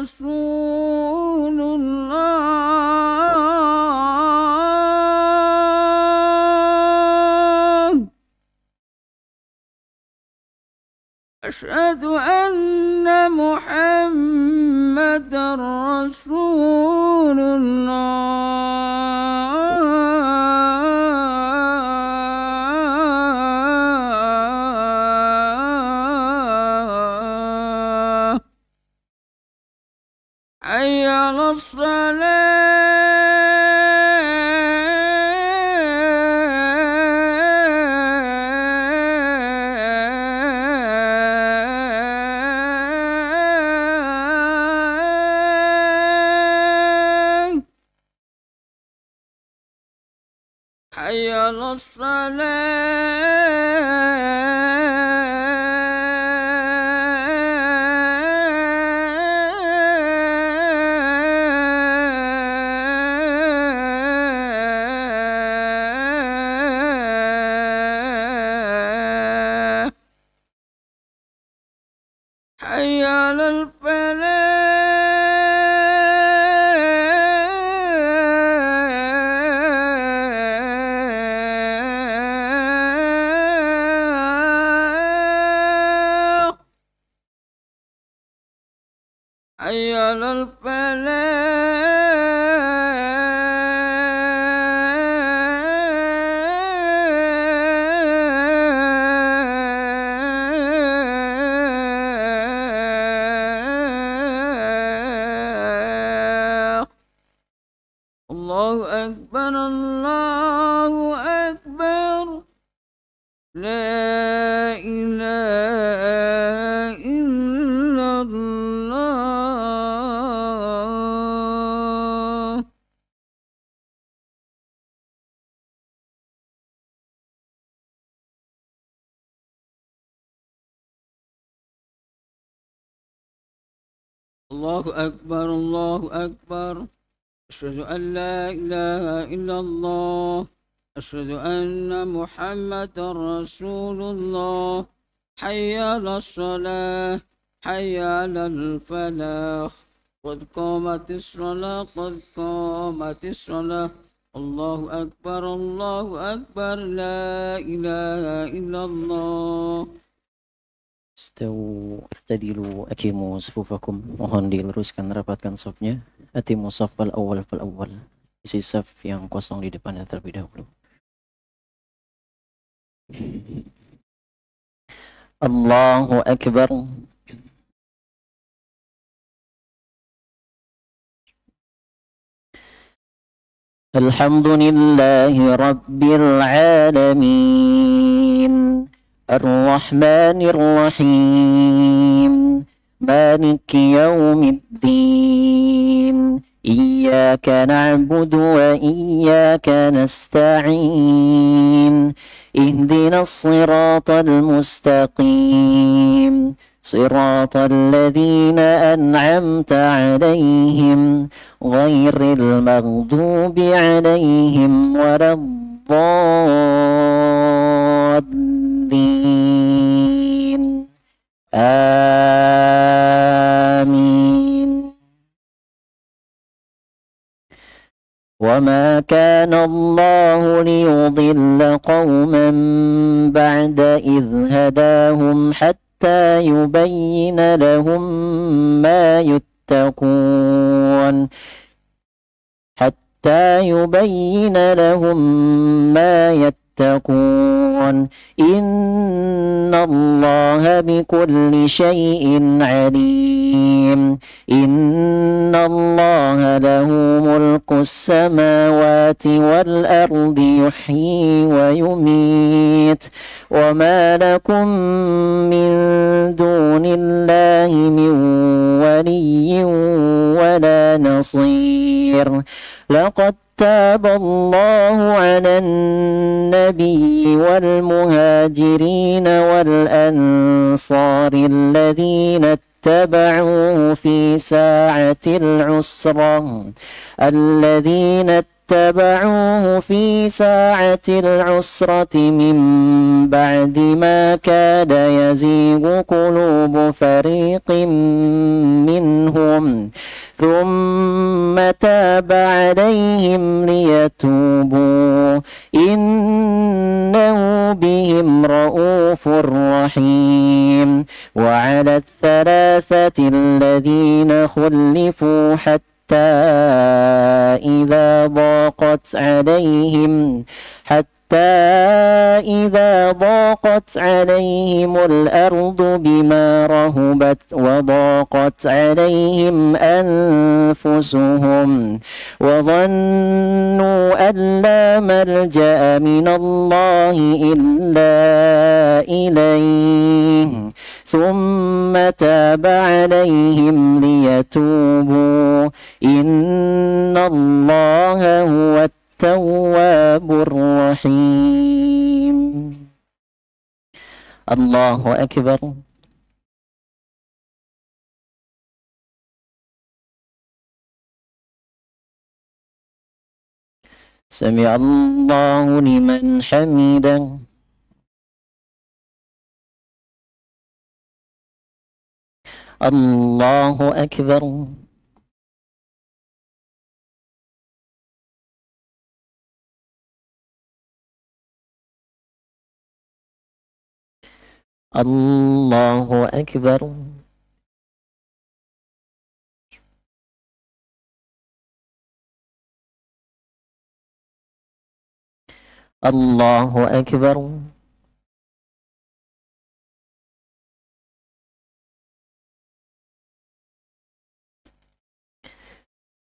رسول الله أشهد أن محمدا رسول الله حي على الصلاة حي على الصلاة حي على الفلاح حي على الفلاح الله أكبر الله أكبر لا إله إلا الله الله أكبر الله أكبر أشهد أن لا إله إلا الله أشهد أن محمدا رسول الله حي على الصلاة حي على الفلاح قد قامت الصلاة قد قامت الصلاة الله أكبر لا إله إلا الله Istawu, i'tadilu, aqimu sufufakum. Mohon diluruskan, rapatkan safnya. Atimu safal awal fal awal. Isi saf yang kosong di depannya terlebih dahulu. Allahu Akbar. Alhamdulillahi Rabbil Alamin. الرحمن الرحيم مالك يوم الدين إياك نعبد وإياك نستعين اهدنا الصراط المستقيم صراط الذين أنعمت عليهم غير المغضوب عليهم ولا الضالين آمين وما كان الله ليضل قوما بعد إذ هداهم حتى يبين لهم ما يتقون إن الله بكل شيء عليم إن الله له ملك السماوات والأرض يحيي ويميت وما لكم من دون الله من ولي ولا نصير لقد تاب الله على النبي والمهاجرين والأنصار الذين اتبعوه في ساعة العسرة من بعد ما كاد يزيغ قلوب فريق منهم ثم تاب عليهم ليتوبوا إنه بهم رؤوف رحيم وعلى الثلاثة الذين خلفوا حتى إذا ضاقت عليهم الأرض بما رهبت وضاقت عليهم أنفسهم وظنوا أن لا ملجأ من الله إلا إليه ثم تاب عليهم ليتوبوا إن الله هو التواب الرحيم. الله أكبر. سمع الله لمن حمده. الله أكبر. الله أكبر. الله أكبر.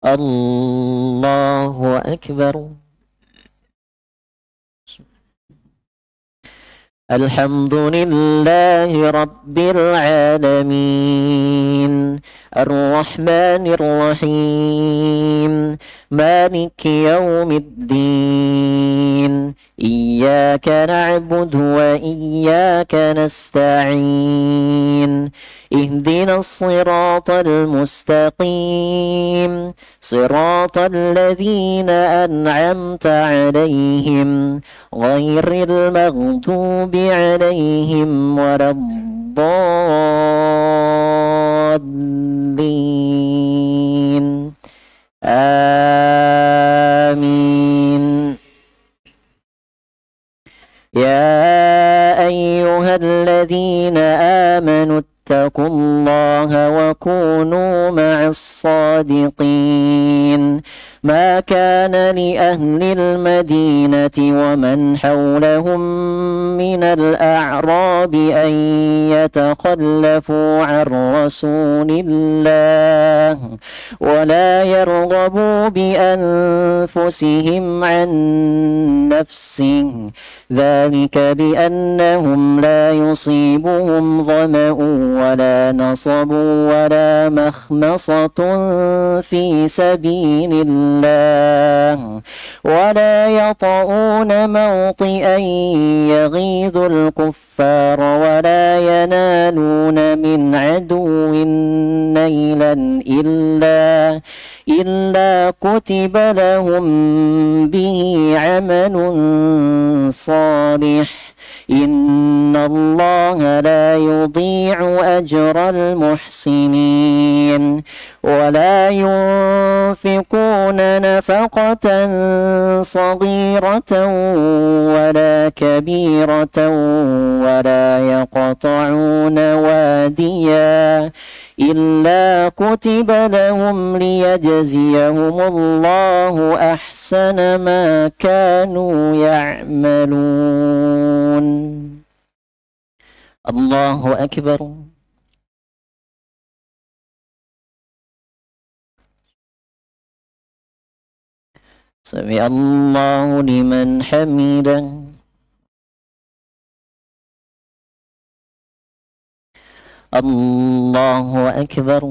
الله أكبر. الحمد لله رب العالمين الرحمن الرحيم مالك يوم الدين إياك نعبد وإياك نستعين اهدنا الصراط المستقيم صراط الذين أنعمت عليهم غير المغضوب عليهم ولا الضالين آمين. يا أيها الذين آمنوا اتقوا الله وكونوا مع الصادقين ما كان لأهل المدينة ومن حولهم من الأعراب أن يتخلفوا عن رسول الله ولا يرغبوا بأنفسهم عن نفسه ذلك بأنهم لا يصيبهم ظمأ ولا نصب ولا مخمصة في سبيل الله ولا يطؤون موطئا يغيظ الكفار ولا ينالون من عدو نيلا إلا كتب لهم به عمل صالح إن الله لا يضيع أجر المحسنين ولا ينفقون نفقة صغيرة ولا كبيرة ولا يقطعون واديا إلا كتب لهم ليجزيهم الله أحسن ما كانوا يعملون. الله أكبر. سمع الله لمن حمده. الله أكبر.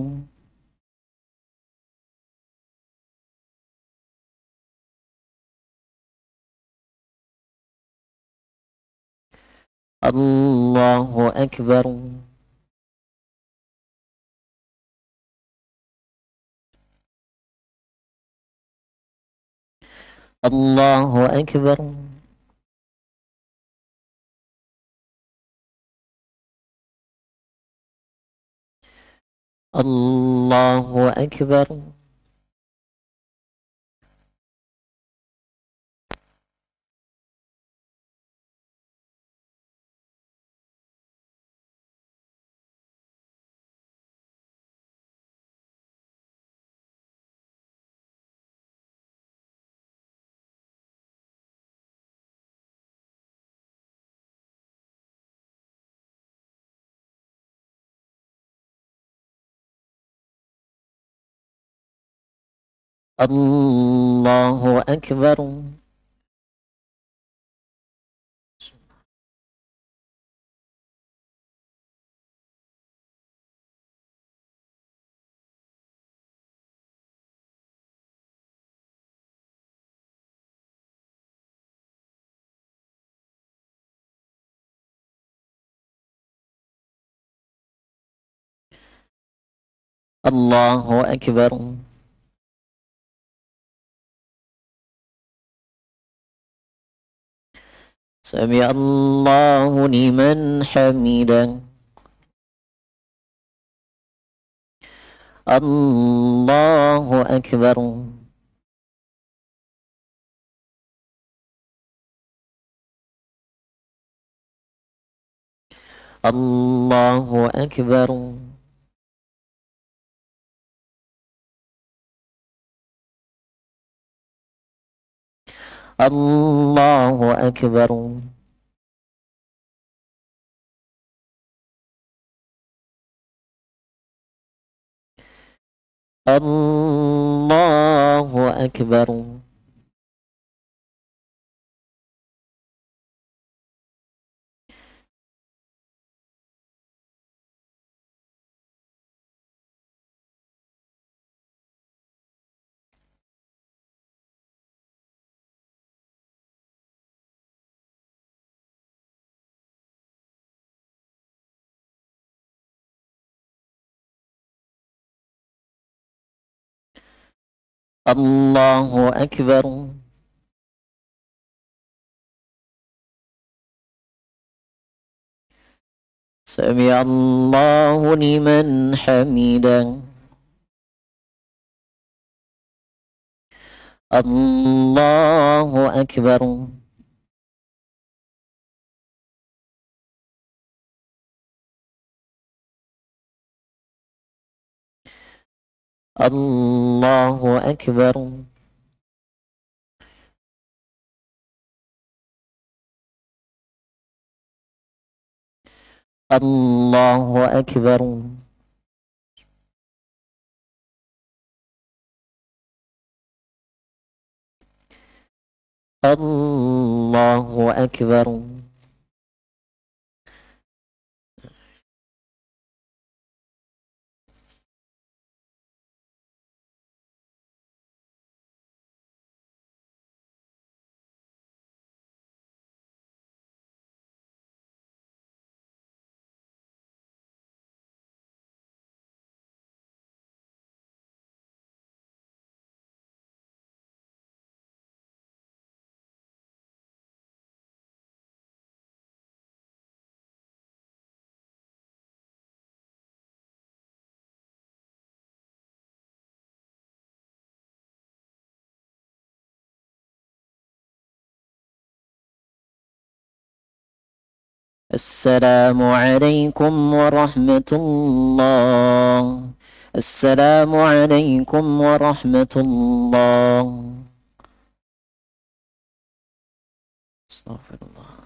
الله أكبر. الله أكبر. الله أكبر. الله أكبر. الله أكبر. سمع الله لمن حمده. الله أكبر. الله أكبر. الله أكبر. الله أكبر. الله أكبر. سمع الله لمن حمده. الله أكبر. الله أكبر. الله أكبر. الله أكبر. السلام عليكم ورحمة الله. السلام عليكم ورحمة الله. استغفر الله.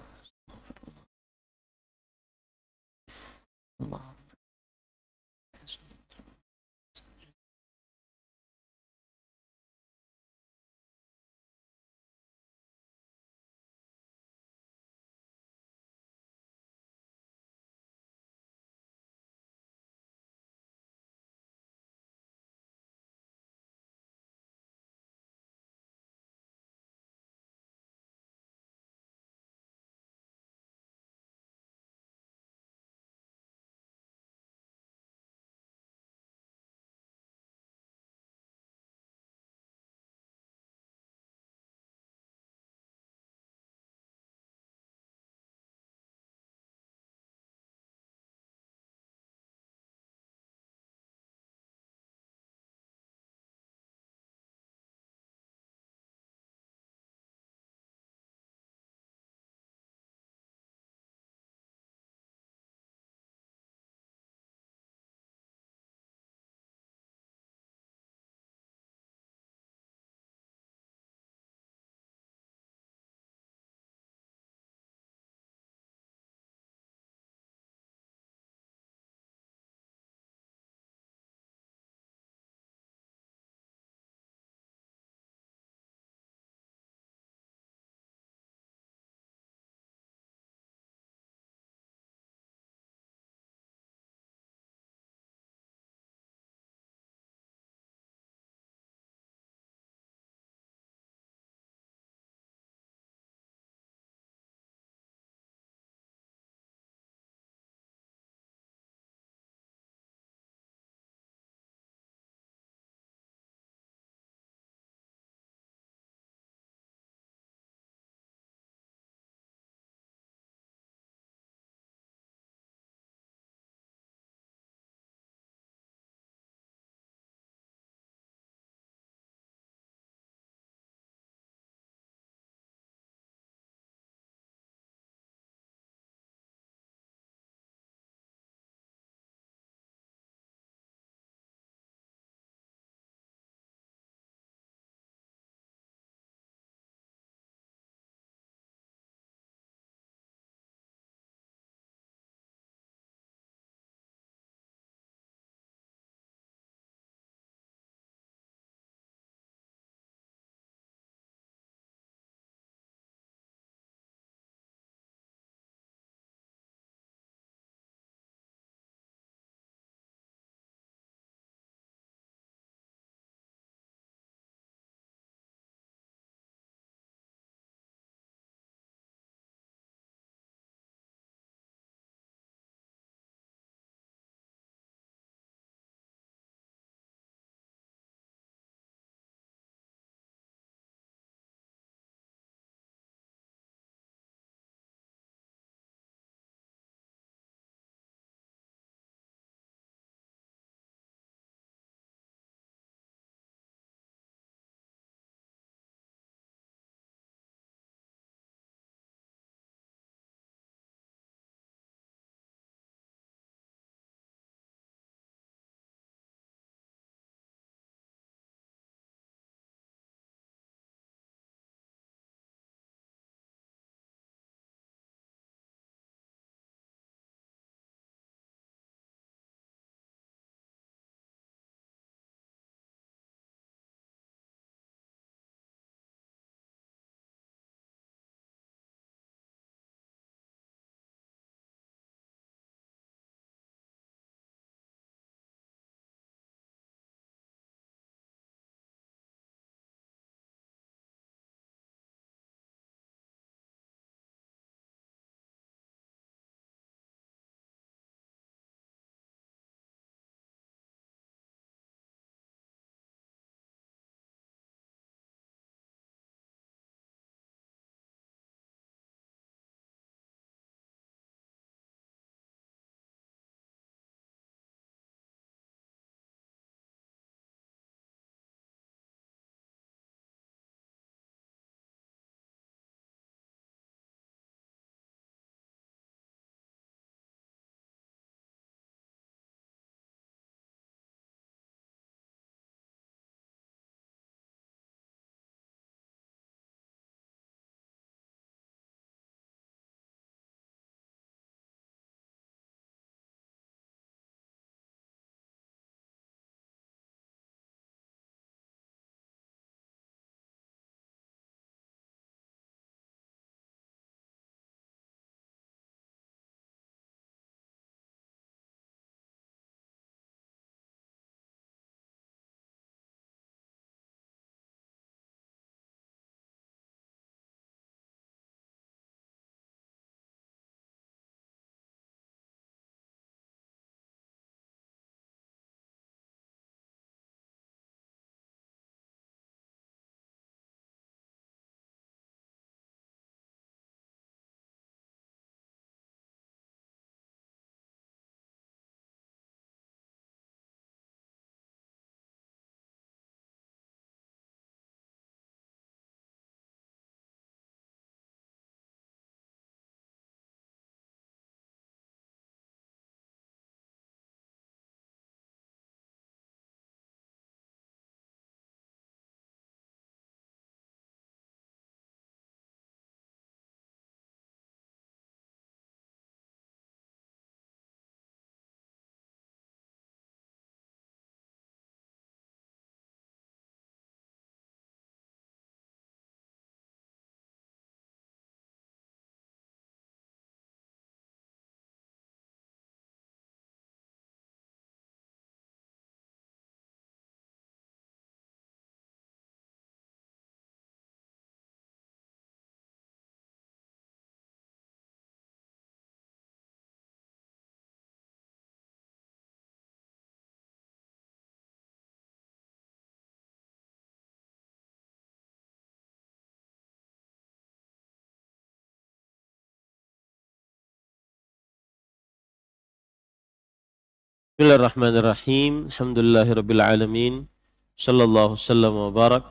Bismillahirrahmanirrahim. Alhamdulillahirabbil alamin. Sallallahu sallam wa barak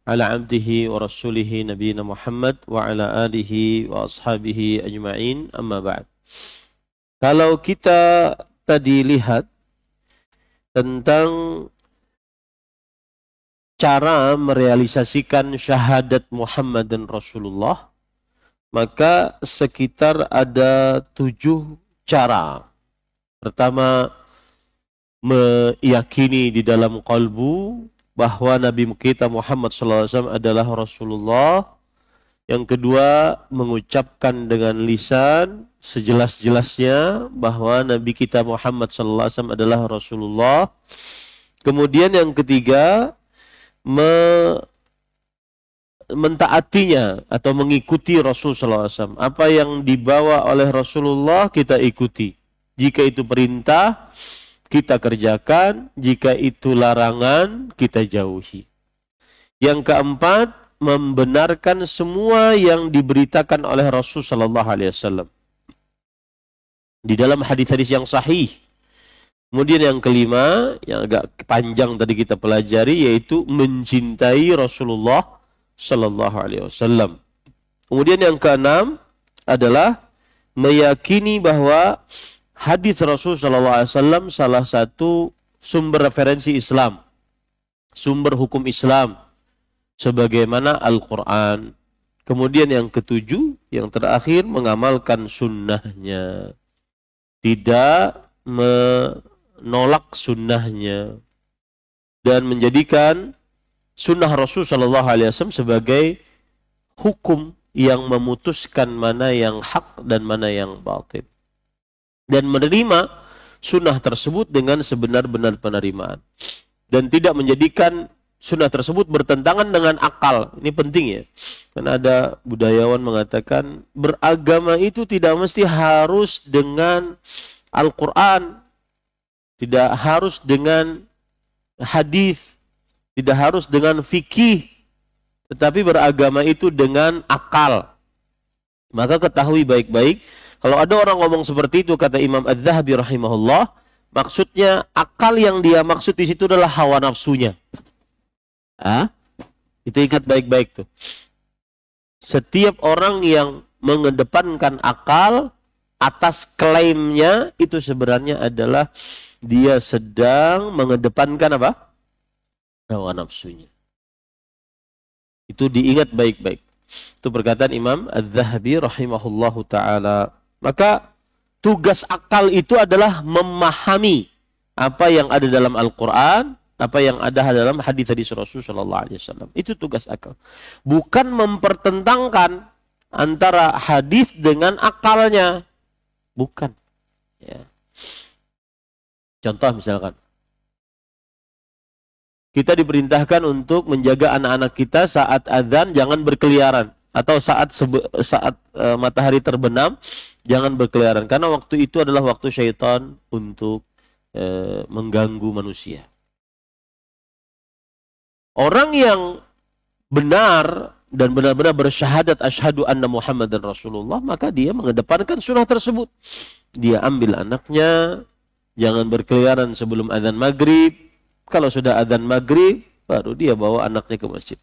ala abdihi wa rasulihi nabiyina Muhammad wa ala alihi wa ashabihi ajma'in. Amma ba'd. Kalau kita tadi lihat tentang cara merealisasikan syahadat Muhammad dan Rasulullah, maka sekitar ada 7 cara. Pertama, meyakini di dalam kalbu bahwa Nabi kita Muhammad SAW adalah Rasulullah. Yang kedua, mengucapkan dengan lisan sejelas-jelasnya bahwa Nabi kita Muhammad SAW adalah Rasulullah. Kemudian yang ketiga, mentaatinya atau mengikuti Rasulullah SAW. Apa yang dibawa oleh Rasulullah kita ikuti. Jika itu perintah, kita kerjakan. Jika itu larangan, kita jauhi. Yang keempat, membenarkan semua yang diberitakan oleh Rasul sallallahu alaihi wasallam di dalam hadis-hadis yang sahih. Kemudian yang kelima, yang agak panjang tadi kita pelajari, yaitu mencintai Rasulullah sallallahu alaihi wasallam. Kemudian yang keenam adalah meyakini bahwa hadis Rasul sallallahu alaihi wasallam salah satu sumber referensi Islam, sumber hukum Islam, sebagaimana Al-Quran. Kemudian yang ketujuh, yang terakhir, mengamalkan sunnahnya. Tidak menolak sunnahnya. Dan menjadikan sunnah Rasul sallallahu alaihi wasallam sebagai hukum yang memutuskan mana yang hak dan mana yang batil. Dan menerima sunnah tersebut dengan sebenar-benar penerimaan. Dan tidak menjadikan sunnah tersebut bertentangan dengan akal. Ini penting ya. Karena ada budayawan mengatakan beragama itu tidak mesti harus dengan Al-Quran, tidak harus dengan hadis, tidak harus dengan fikih, tetapi beragama itu dengan akal. Maka ketahui baik-baik, kalau ada orang ngomong seperti itu, kata Imam Az-Zahabi rahimahullah, maksudnya akal yang dia maksud di situ adalah hawa nafsunya. Itu ingat baik-baik tuh. Setiap orang yang mengedepankan akal atas klaimnya, itu sebenarnya adalah dia sedang mengedepankan apa? Hawa nafsunya. Itu diingat baik-baik. Itu perkataan Imam Az-Zahabi rahimahullahu ta'ala. Maka tugas akal itu adalah memahami apa yang ada dalam Al-Quran, apa yang ada dalam hadis-hadis Rasul sallallahu alaihi wasallam. Itu tugas akal. Bukan mempertentangkan antara hadis dengan akalnya. Bukan. Ya. Contoh misalkan, kita diperintahkan untuk menjaga anak-anak kita saat azan jangan berkeliaran, atau saat matahari terbenam jangan berkeliaran, karena waktu itu adalah waktu syaitan untuk mengganggu manusia. Orang yang benar dan benar-benar bersyahadat asyhadu anna Muhammadan Rasulullah, maka dia mengedepankan sunnah tersebut. Dia ambil anaknya, jangan berkeliaran sebelum azan maghrib. Kalau sudah azan maghrib, baru dia bawa anaknya ke masjid.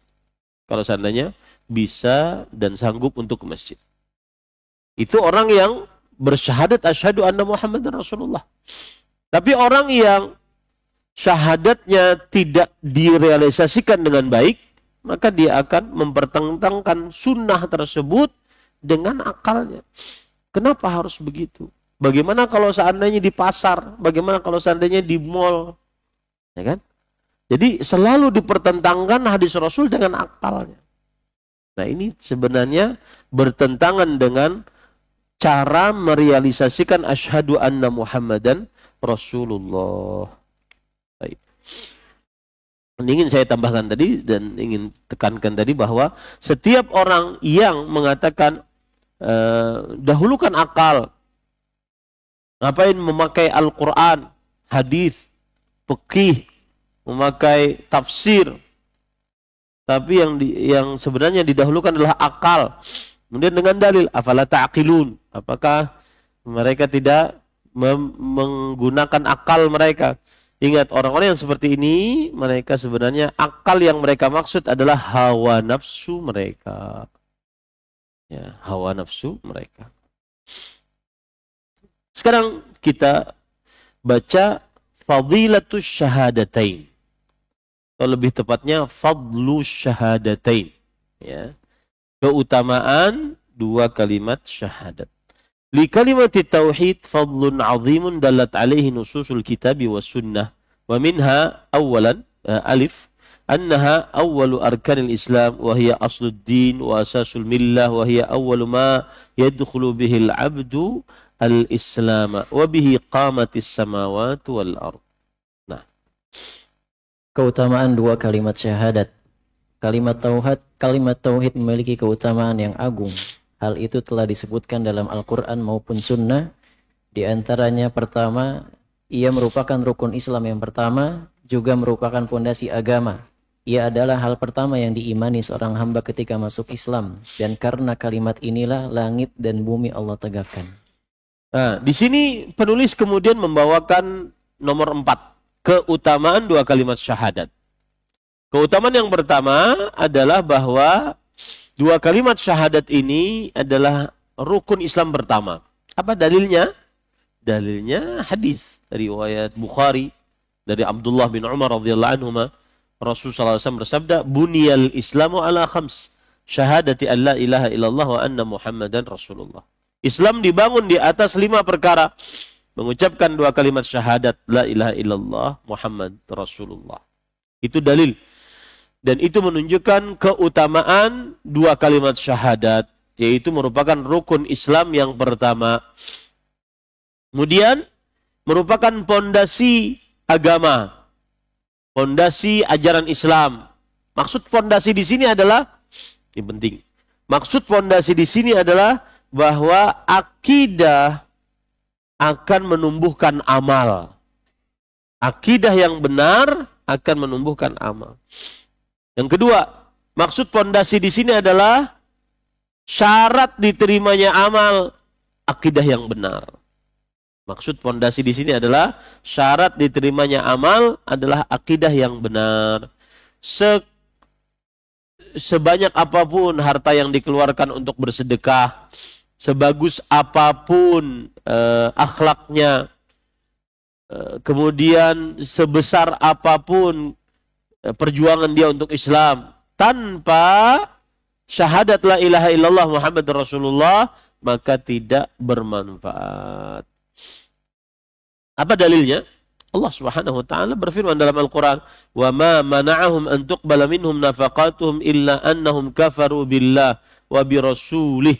Kalau seandainya bisa dan sanggup untuk ke masjid. Itu orang yang bersyahadat asyhadu anna Muhammadan Rasulullah. Tapi orang yang syahadatnya tidak direalisasikan dengan baik, maka dia akan mempertentangkan sunnah tersebut dengan akalnya. Kenapa harus begitu? Bagaimana kalau seandainya di pasar? Bagaimana kalau seandainya di mall? Ya kan? Jadi selalu dipertentangkan hadis Rasul dengan akalnya. Nah, ini sebenarnya bertentangan dengan cara merealisasikan asyhadu anna Muhammadan Rasulullah. Baik. Ingin saya tambahkan tadi dan ingin tekankan tadi bahwa setiap orang yang mengatakan dahulukan akal, ngapain memakai Al-Quran, hadis, fikih, memakai tafsir, tapi yang sebenarnya didahulukan adalah akal. Kemudian dengan dalil, afala ta'qilun, apakah mereka tidak menggunakan akal mereka. Ingat, orang-orang yang seperti ini, mereka sebenarnya akal yang mereka maksud adalah hawa nafsu mereka. Ya, hawa nafsu mereka. Sekarang kita baca fadilatus syahadatain. Atau lebih tepatnya fadlu syahadatain. Ya. Keutamaan dua kalimat syahadat. Li kalimati tauhid fadlun azimun dalat alaihi nususul kitabi was sunnah. Wa minha awalan alif annaha awwalu arkanil islam wa hiya asluddin wa asasul millah wa hiya awwalu ma yadkhulu bihil abdu al-islam wa bihi qamatis samawati wal ard. Nah, keutamaan dua kalimat syahadat. Kalimat tauhid memiliki keutamaan yang agung. Hal itu telah disebutkan dalam Al-Quran maupun Sunnah. Di antaranya pertama, ia merupakan rukun Islam yang pertama, juga merupakan fondasi agama. Ia adalah hal pertama yang diimani seorang hamba ketika masuk Islam. Dan karena kalimat inilah langit dan bumi Allah tegakkan. Nah, di sini penulis kemudian membawakan nomor 4. Keutamaan dua kalimat syahadat. Keutamaan yang pertama adalah bahwa dua kalimat syahadat ini adalah rukun Islam pertama. Apa dalilnya? Dalilnya hadis dari riwayat Bukhari dari Abdullah bin Umar radhiyallahu anhuma. Rasulullah SAW bersabda, "Buniyal Islamu ala khams, syahadati an la ilaha illallah wa anna Muhammadan Rasulullah." Islam dibangun di atas 5 perkara. Mengucapkan dua kalimat syahadat la ilaha illallah Muhammad Rasulullah. Itu dalil. Dan itu menunjukkan keutamaan dua kalimat syahadat, yaitu merupakan rukun Islam yang pertama. Kemudian merupakan pondasi agama, pondasi ajaran Islam. Maksud pondasi di sini adalah, ini penting. Maksud pondasi di sini adalah bahwa akidah akan menumbuhkan amal. Akidah yang benar akan menumbuhkan amal. Yang kedua, maksud pondasi di sini adalah syarat diterimanya amal, akidah yang benar. Maksud pondasi di sini adalah syarat diterimanya amal adalah akidah yang benar. Sebanyak apapun harta yang dikeluarkan untuk bersedekah, sebagus apapun akhlaknya, kemudian sebesar apapun perjuangan dia untuk Islam, tanpa syahadat la ilaha illallah Muhammad Rasulullah, maka tidak bermanfaat. Apa dalilnya? Allah Subhanahu wa taala berfirman dalam Al-Qur'an, "Wa ma mana'ahum an tuqbala minhum nafaqatuhum illa annahum kafaru billah wa bi rasulih."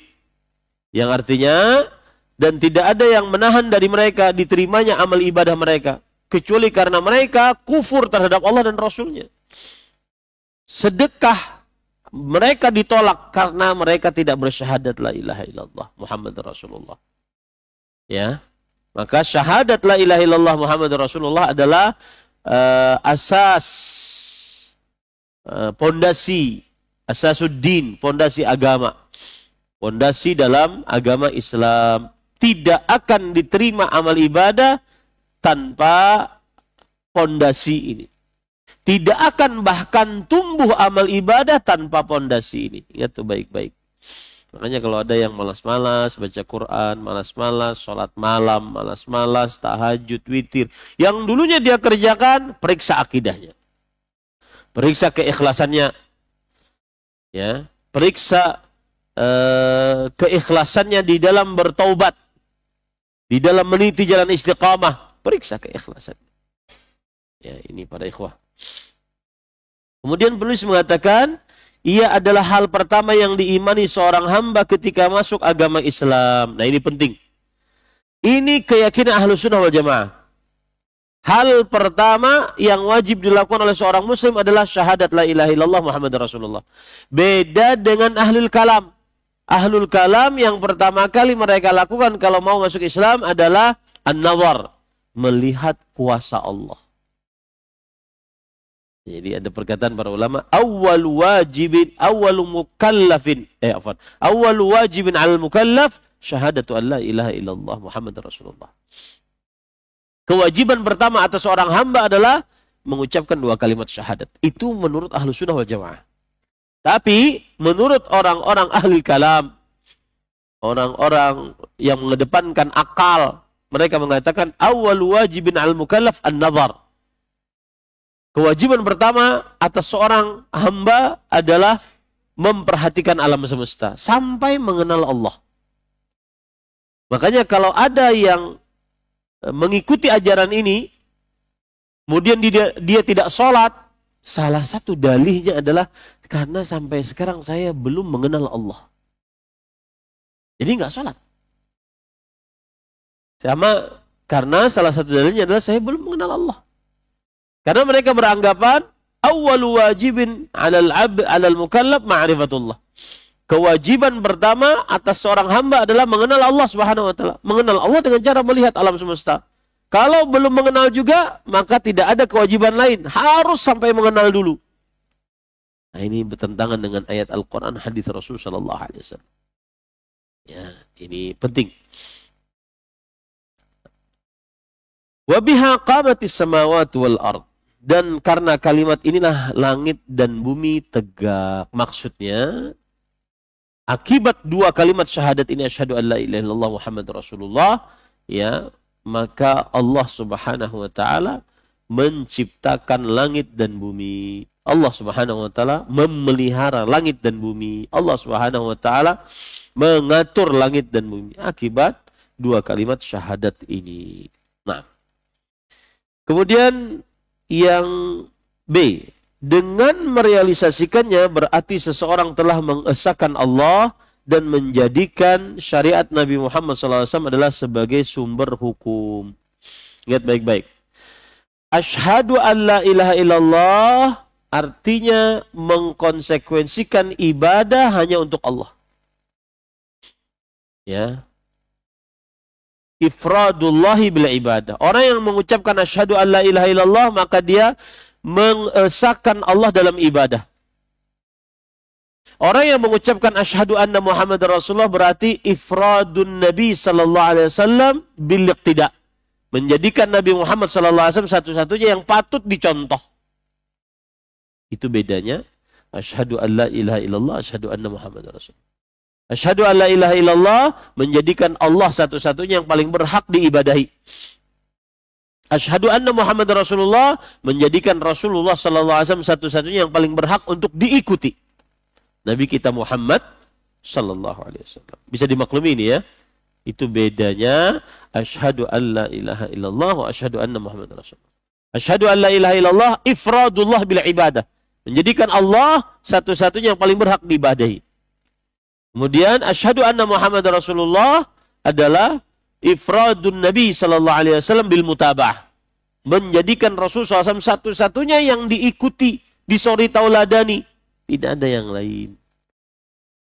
Yang artinya, dan tidak ada yang menahan dari mereka diterimanya amal ibadah mereka kecuali karena mereka kufur terhadap Allah dan Rasulnya. Sedekah mereka ditolak karena mereka tidak bersyahadat la ilaha illallah Muhammad Rasulullah. Ya, maka syahadat la ilaha illallah Muhammad Rasulullah adalah asas, pondasi, asasuddin, pondasi agama, pondasi dalam agama Islam. Tidak akan diterima amal ibadah tanpa pondasi ini. Tidak akan bahkan tumbuh amal ibadah tanpa pondasi ini. Ingat tuh baik-baik. Makanya kalau ada yang malas-malas baca Quran, malas-malas sholat malam, malas-malas tahajud, witir, yang dulunya dia kerjakan, periksa akidahnya, periksa keikhlasannya, ya, periksa keikhlasannya di dalam bertaubat, di dalam meniti jalan istiqamah, periksa keikhlasannya. Ya, ini para ikhwah. Kemudian penulis mengatakan, ia adalah hal pertama yang diimani seorang hamba ketika masuk agama Islam. Nah, ini penting. Ini keyakinan Ahlus Sunnah wal Jamaah. Hal pertama yang wajib dilakukan oleh seorang muslim adalah syahadat la ilaha illallah Muhammad Rasulullah. Beda dengan ahlul kalam. Ahlul kalam yang pertama kali mereka lakukan kalau mau masuk Islam adalah an-nazar, melihat kuasa Allah. Jadi ada perkataan para ulama, awal wajibin al mukallaf syahadatu an la ilaha illallah Muhammad Rasulullah. Kewajiban pertama atas seorang hamba adalah mengucapkan 2 kalimat syahadat. Itu menurut Ahlus Sunnah wal Jamaah. Tapi menurut orang-orang ahli kalam, orang-orang yang mengedepankan akal, mereka mengatakan awal wajibin al-mukallaf an-nazar. Kewajiban pertama atas seorang hamba adalah memperhatikan alam semesta sampai mengenal Allah. Makanya kalau ada yang mengikuti ajaran ini, kemudian dia tidak sholat, salah satu dalihnya adalah karena sampai sekarang saya belum mengenal Allah. Jadi nggak sholat. Sama karena salah satu dalilnya adalah saya belum mengenal Allah. Karena mereka beranggapan awwalu wajibin 'alal mukallaf ma'rifatullah. Kewajiban pertama atas seorang hamba adalah mengenal Allah Subhanahu wa taala. Mengenal Allah dengan cara melihat alam semesta. Kalau belum mengenal juga, maka tidak ada kewajiban lain. Harus sampai mengenal dulu. Nah, ini bertentangan dengan ayat Al-Quran, hadis Rasul sallallahu alaihi wasallam. Ya, ini penting. Wa biha qamatis samawati wal ard. Dan karena kalimat inilah langit dan bumi tegak. Maksudnya, akibat 2 kalimat syahadat ini, asyhadu an la ilaha illallah Muhammad Rasulullah, ya, maka Allah Subhanahu wa taala menciptakan langit dan bumi. Allah Subhanahu wa taala memelihara langit dan bumi. Allah Subhanahu wa taala mengatur langit dan bumi akibat 2 kalimat syahadat ini. Nah, kemudian yang B, dengan merealisasikannya berarti seseorang telah mengesahkan Allah dan menjadikan syariat Nabi Muhammad SAW adalah sebagai sumber hukum. Ingat baik-baik. Asyhadu an la ilaha illallah artinya mengkonsekuensikan ibadah hanya untuk Allah. Ya. Ifradullahi bil ibadah. Orang yang mengucapkan asyhadu an la ilaha illallah maka dia mengesahkan Allah dalam ibadah. Orang yang mengucapkan asyhadu anna Muhammad Rasulullah berarti ifradun Nabi sallallahu alaihi wasallam bil iqtida. Menjadikan Nabi Muhammad sallallahu alaihi wasallam satu-satunya yang patut dicontoh. Itu bedanya asyhadu an la ilaha illallah, asyhadu anna Muhammad Rasulullah. Asyhadu an la ilaha illallah menjadikan Allah satu-satunya yang paling berhak diibadahi. Asyhadu anna Muhammad Rasulullah menjadikan Rasulullah sallallahu alaihi wasallam satu-satunya yang paling berhak untuk diikuti. Nabi kita Muhammad sallallahu alaihi wasallam. Bisa dimaklumi ini ya. Itu bedanya asyhadu an la ilaha illallah wa asyhadu anna Muhammad Rasulullah. Asyhadu an la ilaha illallah ifradullah bil ibadah. Menjadikan Allah satu-satunya yang paling berhak diibadahi. Kemudian asyhadu anna Muhammad Rasulullah adalah ifradun Nabi sallallahu alaihi wasallam bil mutaba'ah. Menjadikan Rasul SAW satu-satunya yang diikuti, disori tauladani. Tidak ada yang lain.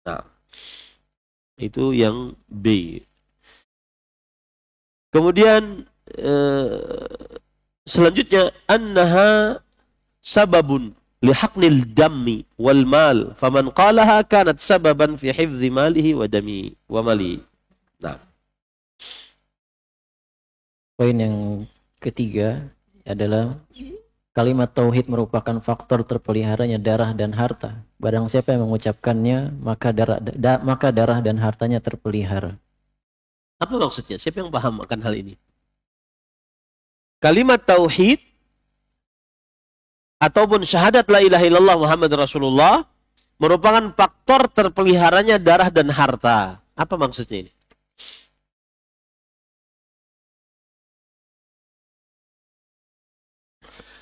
Nah, itu yang B. Kemudian selanjutnya annaha sababun lihaqnil dammi wal mal faman qalaha kanat sababan fi hifdzi malihi wa dami wa mali. Nah, poin yang ketiga adalah kalimat tauhid merupakan faktor terpeliharanya darah dan harta. Barang siapa yang mengucapkannya, maka darah dan hartanya terpelihara. apa maksudnya? Siapa yang paham akan hal ini? Kalimat tauhid ataupun syahadat la ilaha illallah Muhammad Rasulullah merupakan faktor terpeliharanya darah dan harta. Apa maksudnya ini?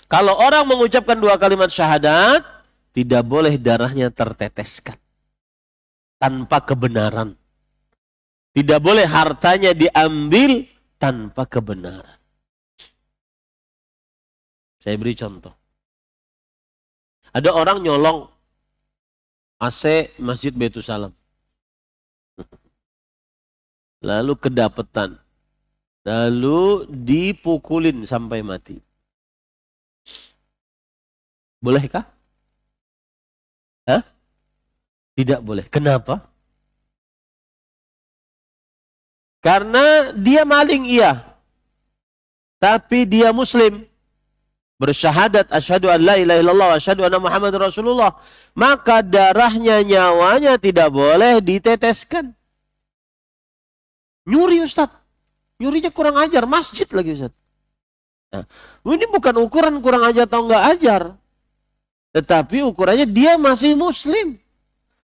Kalau orang mengucapkan 2 kalimat syahadat, tidak boleh darahnya terteteskan tanpa kebenaran. Tidak boleh hartanya diambil tanpa kebenaran. Saya beri contoh. Ada orang nyolong AC Masjid Baitul Salam. Lalu kedapetan. Lalu dipukulin sampai mati. Bolehkah? Hah? Tidak boleh. Kenapa? Karena dia maling, iya. tapi dia muslim, bersyahadat asyhadu an la ilaha illallah wa asyhadu anna Muhammadar Rasulullah, maka darahnya, nyawanya tidak boleh diteteskan. Nyuri Ustaz, nyurinya kurang ajar, masjid lagi Ustaz. Nah, ini bukan ukuran kurang ajar atau enggak ajar, tetapi ukurannya dia masih muslim.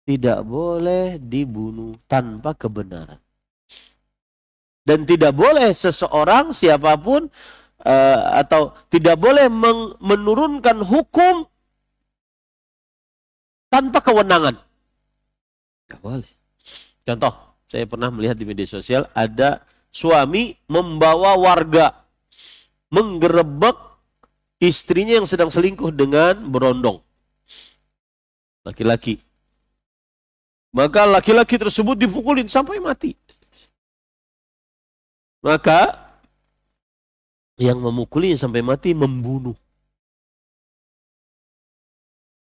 Tidak boleh dibunuh tanpa kebenaran. Dan tidak boleh seseorang siapapun atau tidak boleh menurunkan hukum tanpa kewenangan. Tidak boleh. Contoh, saya pernah melihat di media sosial ada suami membawa warga menggerebek istrinya yang sedang selingkuh dengan berondong. Laki-laki. Maka laki-laki tersebut dipukulin sampai mati. Maka yang memukulinya sampai mati membunuh.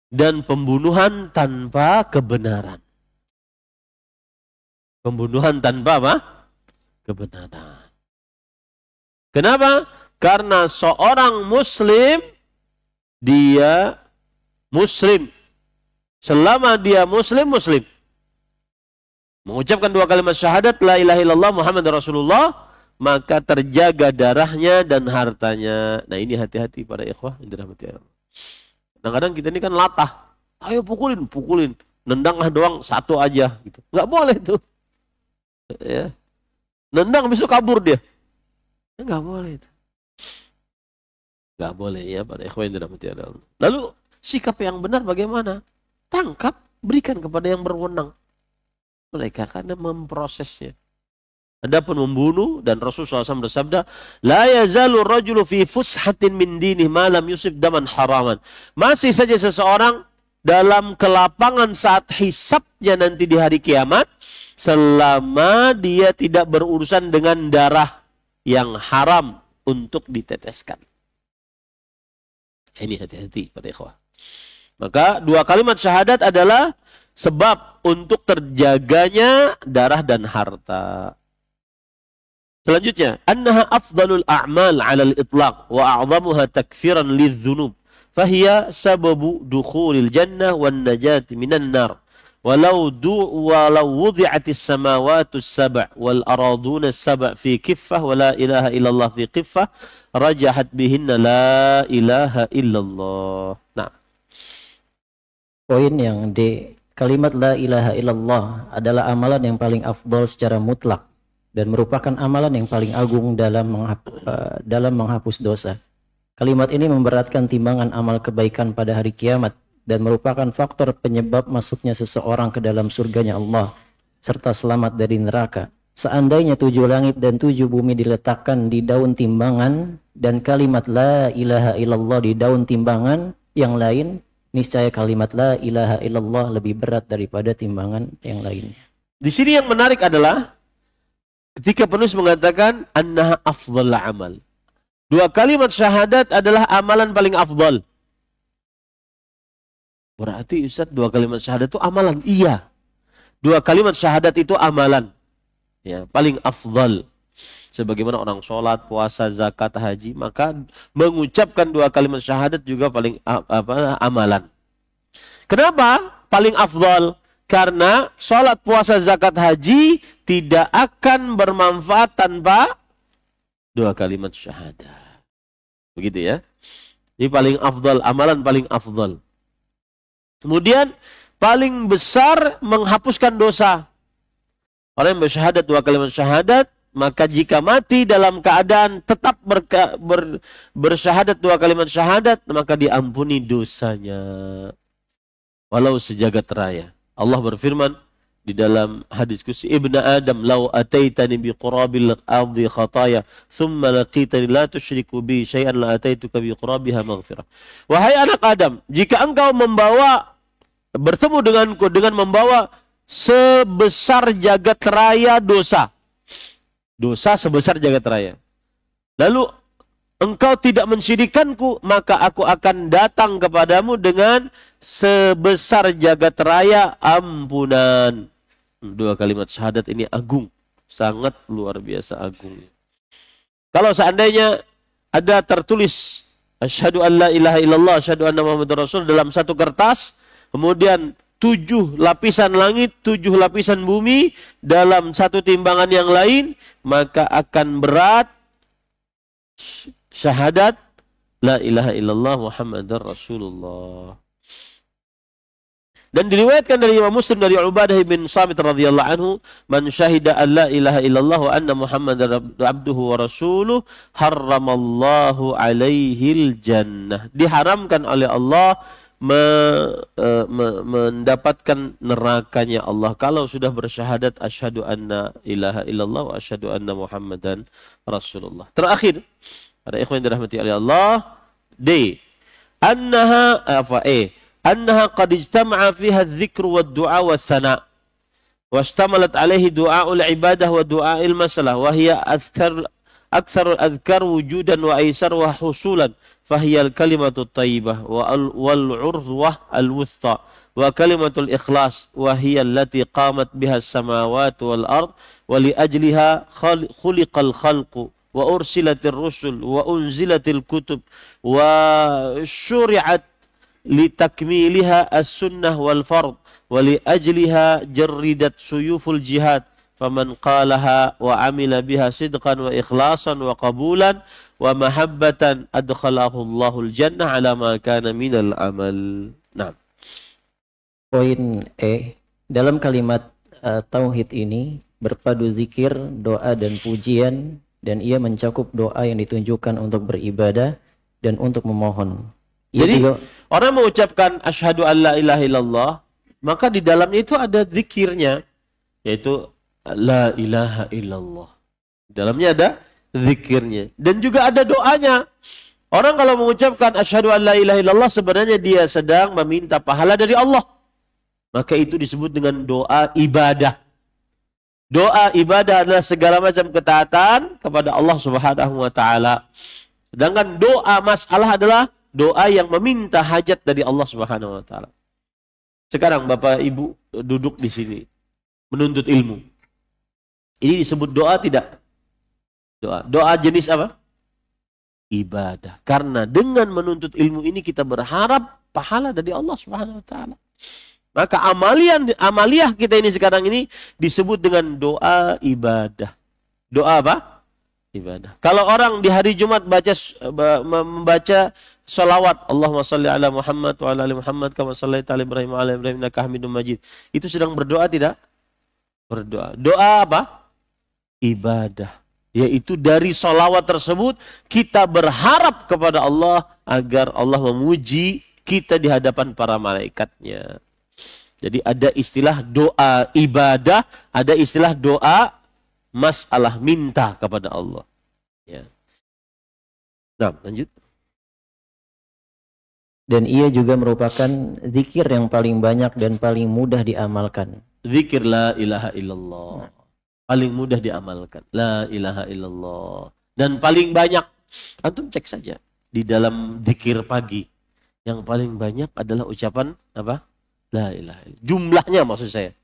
Dan pembunuhan tanpa kebenaran. Pembunuhan tanpa apa? Kebenaran. Kenapa? Karena seorang muslim, dia muslim. Selama dia muslim, muslim. Mengucapkan 2 kalimat syahadat, la ilaha illallah Muhammad Rasulullah, maka terjaga darahnya dan hartanya. Nah ini hati-hati para ikhwah yang dirahmati Allah. Kadang-kadang kita ini kan latah. Ayo pukulin, pukulin. Nendang doang satu aja. Gitu. Nggak boleh tuh. Ya. Nendang besok kabur dia. Nggak boleh. Nggak boleh ya para ikhwah yang dirahmati Allah. Lalu sikap yang benar bagaimana? Tangkap, berikan kepada yang berwenang. Mereka karena memprosesnya. Adapun membunuh, dan Rasulullah SAW bersabda, la yazalu rajulu fi fushatin min dinih ma lam yusib daman haraman. Masih saja seseorang dalam kelapangan saat hisabnya nanti di hari kiamat, selama dia tidak berurusan dengan darah yang haram untuk diteteskan. Ini hati-hati pada ikhwah. Maka 2 kalimat syahadat adalah sebab untuk terjaganya darah dan harta. Selanjutnya, annaha afdalul a'mal 'alal itlaq wa a'zamuha takfiran lidz-dzunub. Fahiya sababu dukhulil jannah wan najati minan nar. Walau wudi'atis samawatus sab' wal araduna sab' fi kiffah wa la ilaha illallah fi kiffah rajahat bihinna la ilaha illallah. Nah, poin yang D, kalimat la ilaha illallah adalah amalan yang paling afdol secara mutlak dan merupakan amalan yang paling agung dalam menghapus dosa. Kalimat ini memberatkan timbangan amal kebaikan pada hari kiamat dan merupakan faktor penyebab masuknya seseorang ke dalam surganya Allah serta selamat dari neraka. Seandainya 7 langit dan 7 bumi diletakkan di daun timbangan dan kalimat la ilaha illallah di daun timbangan yang lain, niscaya kalimat la ilaha illallah lebih berat daripada timbangan yang lainnya. Di sini yang menarik adalah ketika penulis mengatakan annaha afdhal amal. 2 kalimat syahadat adalah amalan paling afdal. Berarti Ustaz 2 kalimat syahadat itu amalan? Iya. 2 kalimat syahadat itu amalan. Ya, paling afdal. Sebagaimana orang sholat, puasa, zakat, haji, maka mengucapkan 2 kalimat syahadat juga paling amalan. Kenapa paling afdal? Karena sholat, puasa, zakat, haji tidak akan bermanfaat tanpa 2 kalimat syahadat. Begitu ya. Ini paling afdal, amalan paling afdal. Kemudian paling besar menghapuskan dosa. Orang yang bersyahadat 2 kalimat syahadat, maka jika mati dalam keadaan tetap bersyahadat 2 kalimat syahadat, maka diampuni dosanya. Walau sejagat raya. Allah berfirman di dalam hadis qudsi, Ibnu Adam, "Lau ataitani bi qurabil ardi khataya, thumma laqitani la tusyriku bi syai'an la ataituka bi qurabiha maghfirah." Wahai anak Adam, jika engkau bertemu denganku dengan membawa sebesar jagat raya dosa. Dosa sebesar jagat raya. Lalu engkau tidak mensyirikanku, maka aku akan datang kepadamu dengan sebesar jagat raya ampunan. 2 kalimat syahadat ini agung. Sangat luar biasa agung. Kalau seandainya ada tertulis asyhadu an la ilaha illallah asyhadu anna muhammadar rasul dalam satu kertas, kemudian 7 lapisan langit, 7 lapisan bumi dalam satu timbangan yang lain, maka akan berat syahadat la ilaha illallah muhammadar rasulullah. Dan diriwayatkan dari Imam Muslim dari Ubadah bin Samit radhiyallahu anhu, man syahida an la ilaha illallah wa anna muhammadar abduhu wa rasuluh harramallahu alaihil jannah. Diharamkan oleh Allah mendapatkan nerakanya Allah kalau sudah bersyahadat asyhadu anna ilaha illallah wa asyhadu anna muhammadan rasulullah. Terakhir, para ikhwan yang dirahmati oleh Allah, D. Annaha qad ijtama'a fiha adh-dhikru wad-du'a wath-thana' washtamalat alayhi du'a'ul ibadah wa du'a'il masalah wa hiya aktsarul adhkar wujudan wa aisar wa husulan fahiya al-kalimatu at-thayyibah wal 'urwah al-wuthqa wa kalimatul ikhlas wa hiya allati qamat biha as-samawati wal ard wa li ajliha khuliqal khalqu wa ursilatir rusul wa unzilatil kutub wa syuri'at litakmiliha as-sunnah wal fard wa li ajliha jarridat suyuful jihad faman qalaha wa amila biha sidqan wa ikhlasan wa qabulan wa mahabbatan adkhalahu Allahul jannah ala ma kana minal amal. Nah, poin E, dalam kalimat tauhid ini berpadu zikir, doa dan pujian, dan ia mencakup doa yang ditunjukkan untuk beribadah dan untuk memohon. Jadi orang mengucapkan asyhadu an la ilaha illallah, maka di dalamnya itu ada zikirnya, yaitu la ilaha illallah. Di dalamnya ada zikirnya dan juga ada doanya. Orang kalau mengucapkan asyhadu an la ilaha illallah, sebenarnya dia sedang meminta pahala dari Allah. Maka itu disebut dengan doa ibadah. Doa ibadah adalah segala macam ketaatan kepada Allah Subhanahu wa taala. Sedangkan doa masalah adalah doa yang meminta hajat dari Allah Subhanahu wa taala. Sekarang Bapak Ibu duduk di sini menuntut ilmu. Ini disebut doa tidak? Doa. Doa jenis apa? Ibadah. Karena dengan menuntut ilmu ini kita berharap pahala dari Allah Subhanahu wa taala. Maka amaliyah kita ini sekarang ini disebut dengan doa ibadah. Doa apa? Ibadah. Kalau orang di hari Jumat membaca salawat, Allahumma salli ala Muhammad wa ala ali Muhammad kama shallaita ala Ibrahim wa ala Ibrahim innaka Hamidum Majid, itu sedang berdoa tidak? Berdoa. Doa apa? Ibadah. Yaitu dari salawat tersebut kita berharap kepada Allah agar Allah memuji kita di hadapan para malaikatnya. Jadi ada istilah doa ibadah, ada istilah doa masalah minta kepada Allah. Ya. Nah, lanjut. Dan ia juga merupakan zikir yang paling banyak dan paling mudah diamalkan. Zikir la ilaha illallah. Paling mudah diamalkan. La ilaha illallah. Dan paling banyak. Antum cek saja. Di dalam zikir pagi. Yang paling banyak adalah ucapan apa? La ilaha illallah. Jumlahnya maksud saya.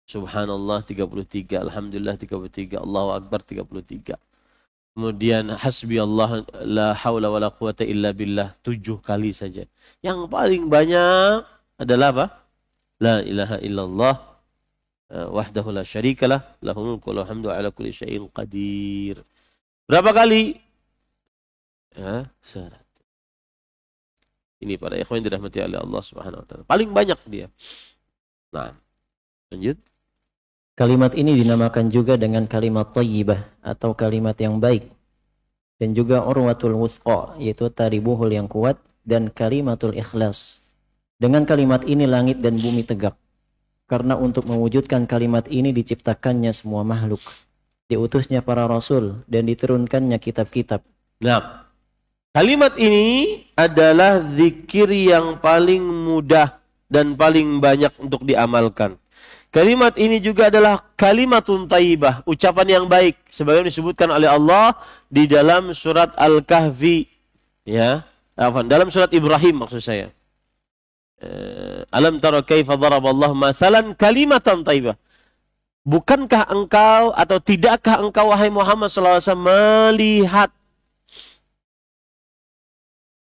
Subhanallah 33, Alhamdulillah 33, Allahu Akbar 33. Kemudian hasbi Allah la haula wala quwata illa billah 7 kali saja. Yang paling banyak adalah apa? La ilaha illallah wahdahu la syarikalah lahul mulku wa hamdu ala kulli syai'in qadir. Berapa kali? Ya, 100. Ini para ikhwan dirahmati oleh Allah Subhanahu wa taala. Paling banyak dia. Nah, lanjut. Kalimat ini dinamakan juga dengan kalimat thayyibah atau kalimat yang baik. Dan juga urwatul wusqa, yaitu tali buhul yang kuat, dan kalimatul ikhlas. Dengan kalimat ini langit dan bumi tegak. Karena untuk mewujudkan kalimat ini diciptakannya semua makhluk. Diutusnya para rasul dan diturunkannya kitab-kitab. Nah, kalimat ini adalah zikir yang paling mudah dan paling banyak untuk diamalkan. Kalimat ini juga adalah kalimatun thayyibah, ucapan yang baik, sebagaimana disebutkan oleh Allah di dalam surat Al-Kahfi, ya, dalam surat Ibrahim maksud saya. Alam tara kaifa daraballahu mathalan kalimatan thayyibah. Bukankah engkau atau tidakkah engkau wahai Muhammad sallallahu alaihi wasallam melihat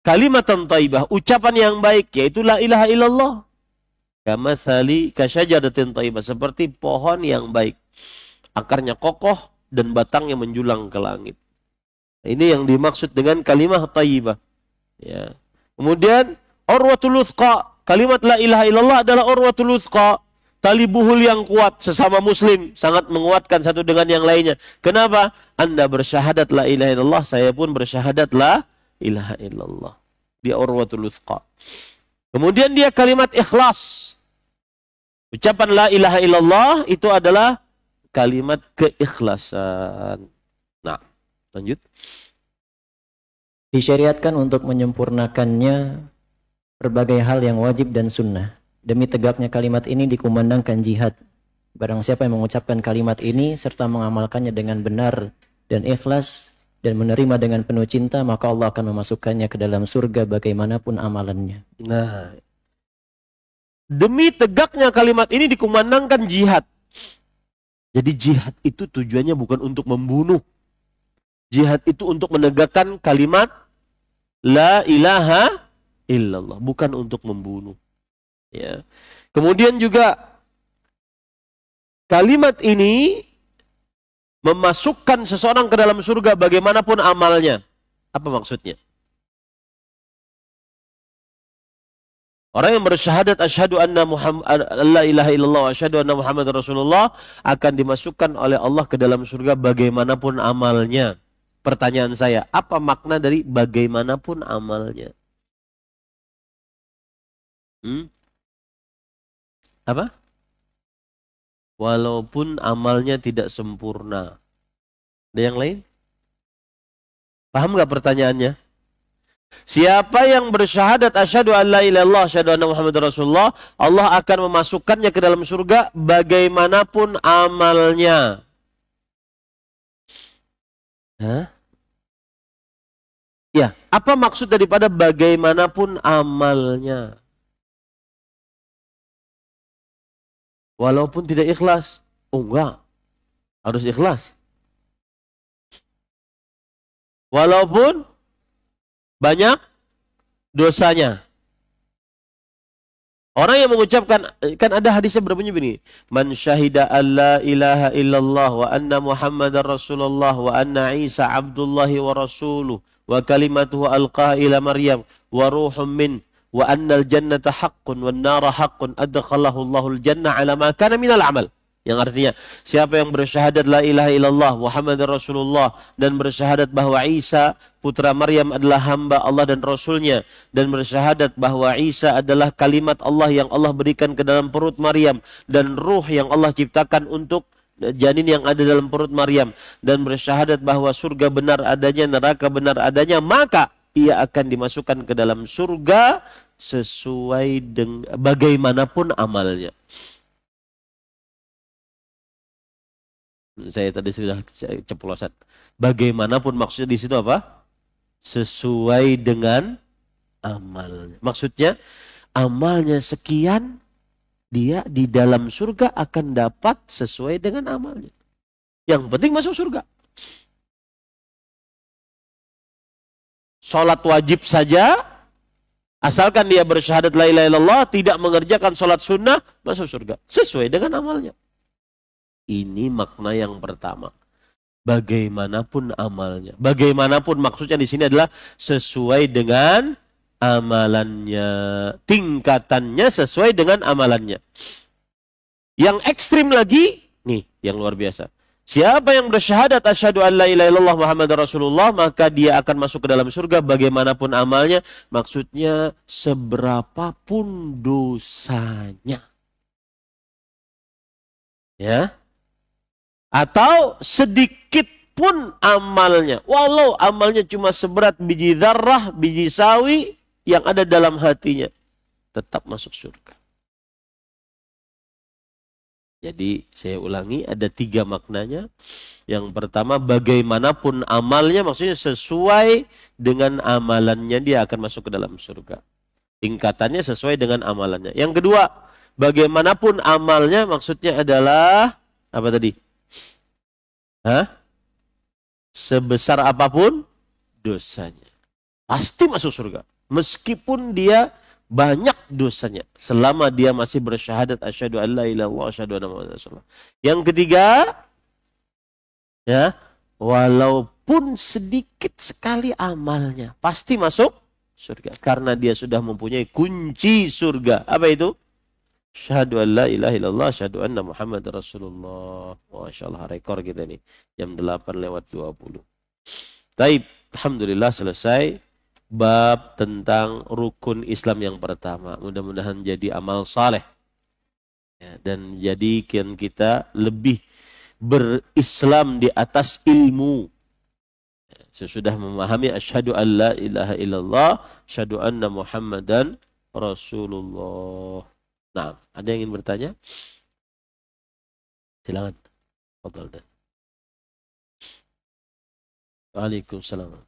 kalimatan thayyibah, ucapan yang baik, yaitu la ilaha illallah. Kamathali kasyajaratin thayyibah, seperti pohon yang baik. Akarnya kokoh dan batangnya menjulang ke langit. Ini yang dimaksud dengan kalimah thayyibah. Ya. Kemudian urwatul wuthqa, kalimat la ilaha illallah adalah urwatul wuthqa, tali buhul yang kuat sesama muslim, sangat menguatkan satu dengan yang lainnya. Kenapa? Anda bersyahadat la ilaha illallah, saya pun bersyahadat la ilaha illallah. Dia urwatul wuthqa. Kemudian dia kalimat ikhlas. Ucapan la ilaha illallah itu adalah kalimat keikhlasan. Nah, lanjut. Disyariatkan untuk menyempurnakannya berbagai hal yang wajib dan sunnah. Demi tegaknya kalimat ini dikumandangkan jihad. Barang siapa yang mengucapkan kalimat ini serta mengamalkannya dengan benar dan ikhlas dan menerima dengan penuh cinta, maka Allah akan memasukkannya ke dalam surga bagaimanapun amalannya. Nah, demi tegaknya kalimat ini dikumandangkan jihad. Jadi jihad itu tujuannya bukan untuk membunuh. Jihad itu untuk menegakkan kalimat la ilaha illallah, bukan untuk membunuh. Ya. Kemudian juga kalimat ini memasukkan seseorang ke dalam surga bagaimanapun amalnya. Apa maksudnya? Orang yang bersyahadat asyhadu anna Muhammad la ilaha illallah wa asyhadu anna Muhammad Rasulullah akan dimasukkan oleh Allah ke dalam surga bagaimanapun amalnya. Pertanyaan saya, apa makna dari bagaimanapun amalnya? Apa? Walaupun amalnya tidak sempurna. Ada yang lain? Paham nggak pertanyaannya? Siapa yang bersyahadat asyhadu an la ilaha illallah asyhadu anna Muhammadar Rasulullah, Allah akan memasukkannya ke dalam surga bagaimanapun amalnya. Hah? Ya, apa maksud daripada bagaimanapun amalnya? Walaupun tidak ikhlas. Oh enggak, harus ikhlas. Walaupun banyak dosanya. Orang yang mengucapkan, kan ada hadisnya berbunyi begini, man syahida alla ilaha illallah wa anna Muhammadar Rasulullah wa anna Isa abdullahi wa rasuluh wa kalimatuhu alqaha ila Maryam wa ruhum min wa annal jannata haqqun wan nara haqqun adkhalahu Allahul jannah ala ma kana minal amal. Yang artinya, siapa yang bersyahadat la ilaha illallah Muhammadar Rasulullah dan bersyahadat bahwa Isa putra Maryam adalah hamba Allah dan Rasulnya, dan bersyahadat bahwa Isa adalah kalimat Allah yang Allah berikan ke dalam perut Maryam dan ruh yang Allah ciptakan untuk janin yang ada dalam perut Maryam, dan bersyahadat bahwa surga benar adanya, neraka benar adanya, maka ia akan dimasukkan ke dalam surga sesuai dengan bagaimanapun amalnya. Saya tadi sudah ceplosan. Bagaimanapun maksudnya di situ apa? Sesuai dengan amalnya. Maksudnya amalnya sekian, dia di dalam surga akan dapat sesuai dengan amalnya. Yang penting masuk surga. Sholat wajib saja, asalkan dia bersyahadat la ilaha illallah, tidak mengerjakan sholat sunnah, masuk surga. Sesuai dengan amalnya. Ini makna yang pertama. Bagaimanapun amalnya. Bagaimanapun maksudnya di sini adalah sesuai dengan amalannya. Tingkatannya sesuai dengan amalannya. Yang ekstrim lagi, nih yang luar biasa. Siapa yang bersyahadat asyhadu an la ilaha illallah Muhammadar Rasulullah, maka dia akan masuk ke dalam surga bagaimanapun amalnya. Maksudnya seberapapun dosanya. Ya. Atau sedikit pun amalnya. Walau amalnya cuma seberat biji dzarrah, biji sawi yang ada dalam hatinya. Tetap masuk surga. Jadi saya ulangi, ada 3 maknanya. Yang pertama, bagaimanapun amalnya, maksudnya sesuai dengan amalannya dia akan masuk ke dalam surga. Tingkatannya sesuai dengan amalannya. Yang kedua, bagaimanapun amalnya maksudnya adalah apa tadi? Sebesar apapun dosanya. pasti masuk surga. Meskipun dia banyak dosanya, selama dia masih bersyahadat asyhadu an la ilaha illallah asyhadu anna muhammadar rasulullah. Yang ketiga, ya, walaupun sedikit sekali amalnya, pasti masuk surga. Karena dia sudah mempunyai kunci surga. Apa itu? Asyhadu an la ilaha illallah asyhadu anna muhammadar rasulullah. Masya Allah, rekor kita nih. Jam 8:20. Taib, alhamdulillah selesai bab tentang rukun Islam yang pertama. Mudah-mudahan jadi amal saleh. Ya, dan jadikan kita lebih berislam di atas ilmu. Sesudah memahami asyhadu an la ilaha illallah, asyhadu anna muhammadan rasulullah. Nah, ada yang ingin bertanya? Silakan. Fadhal. Waalaikumsalam.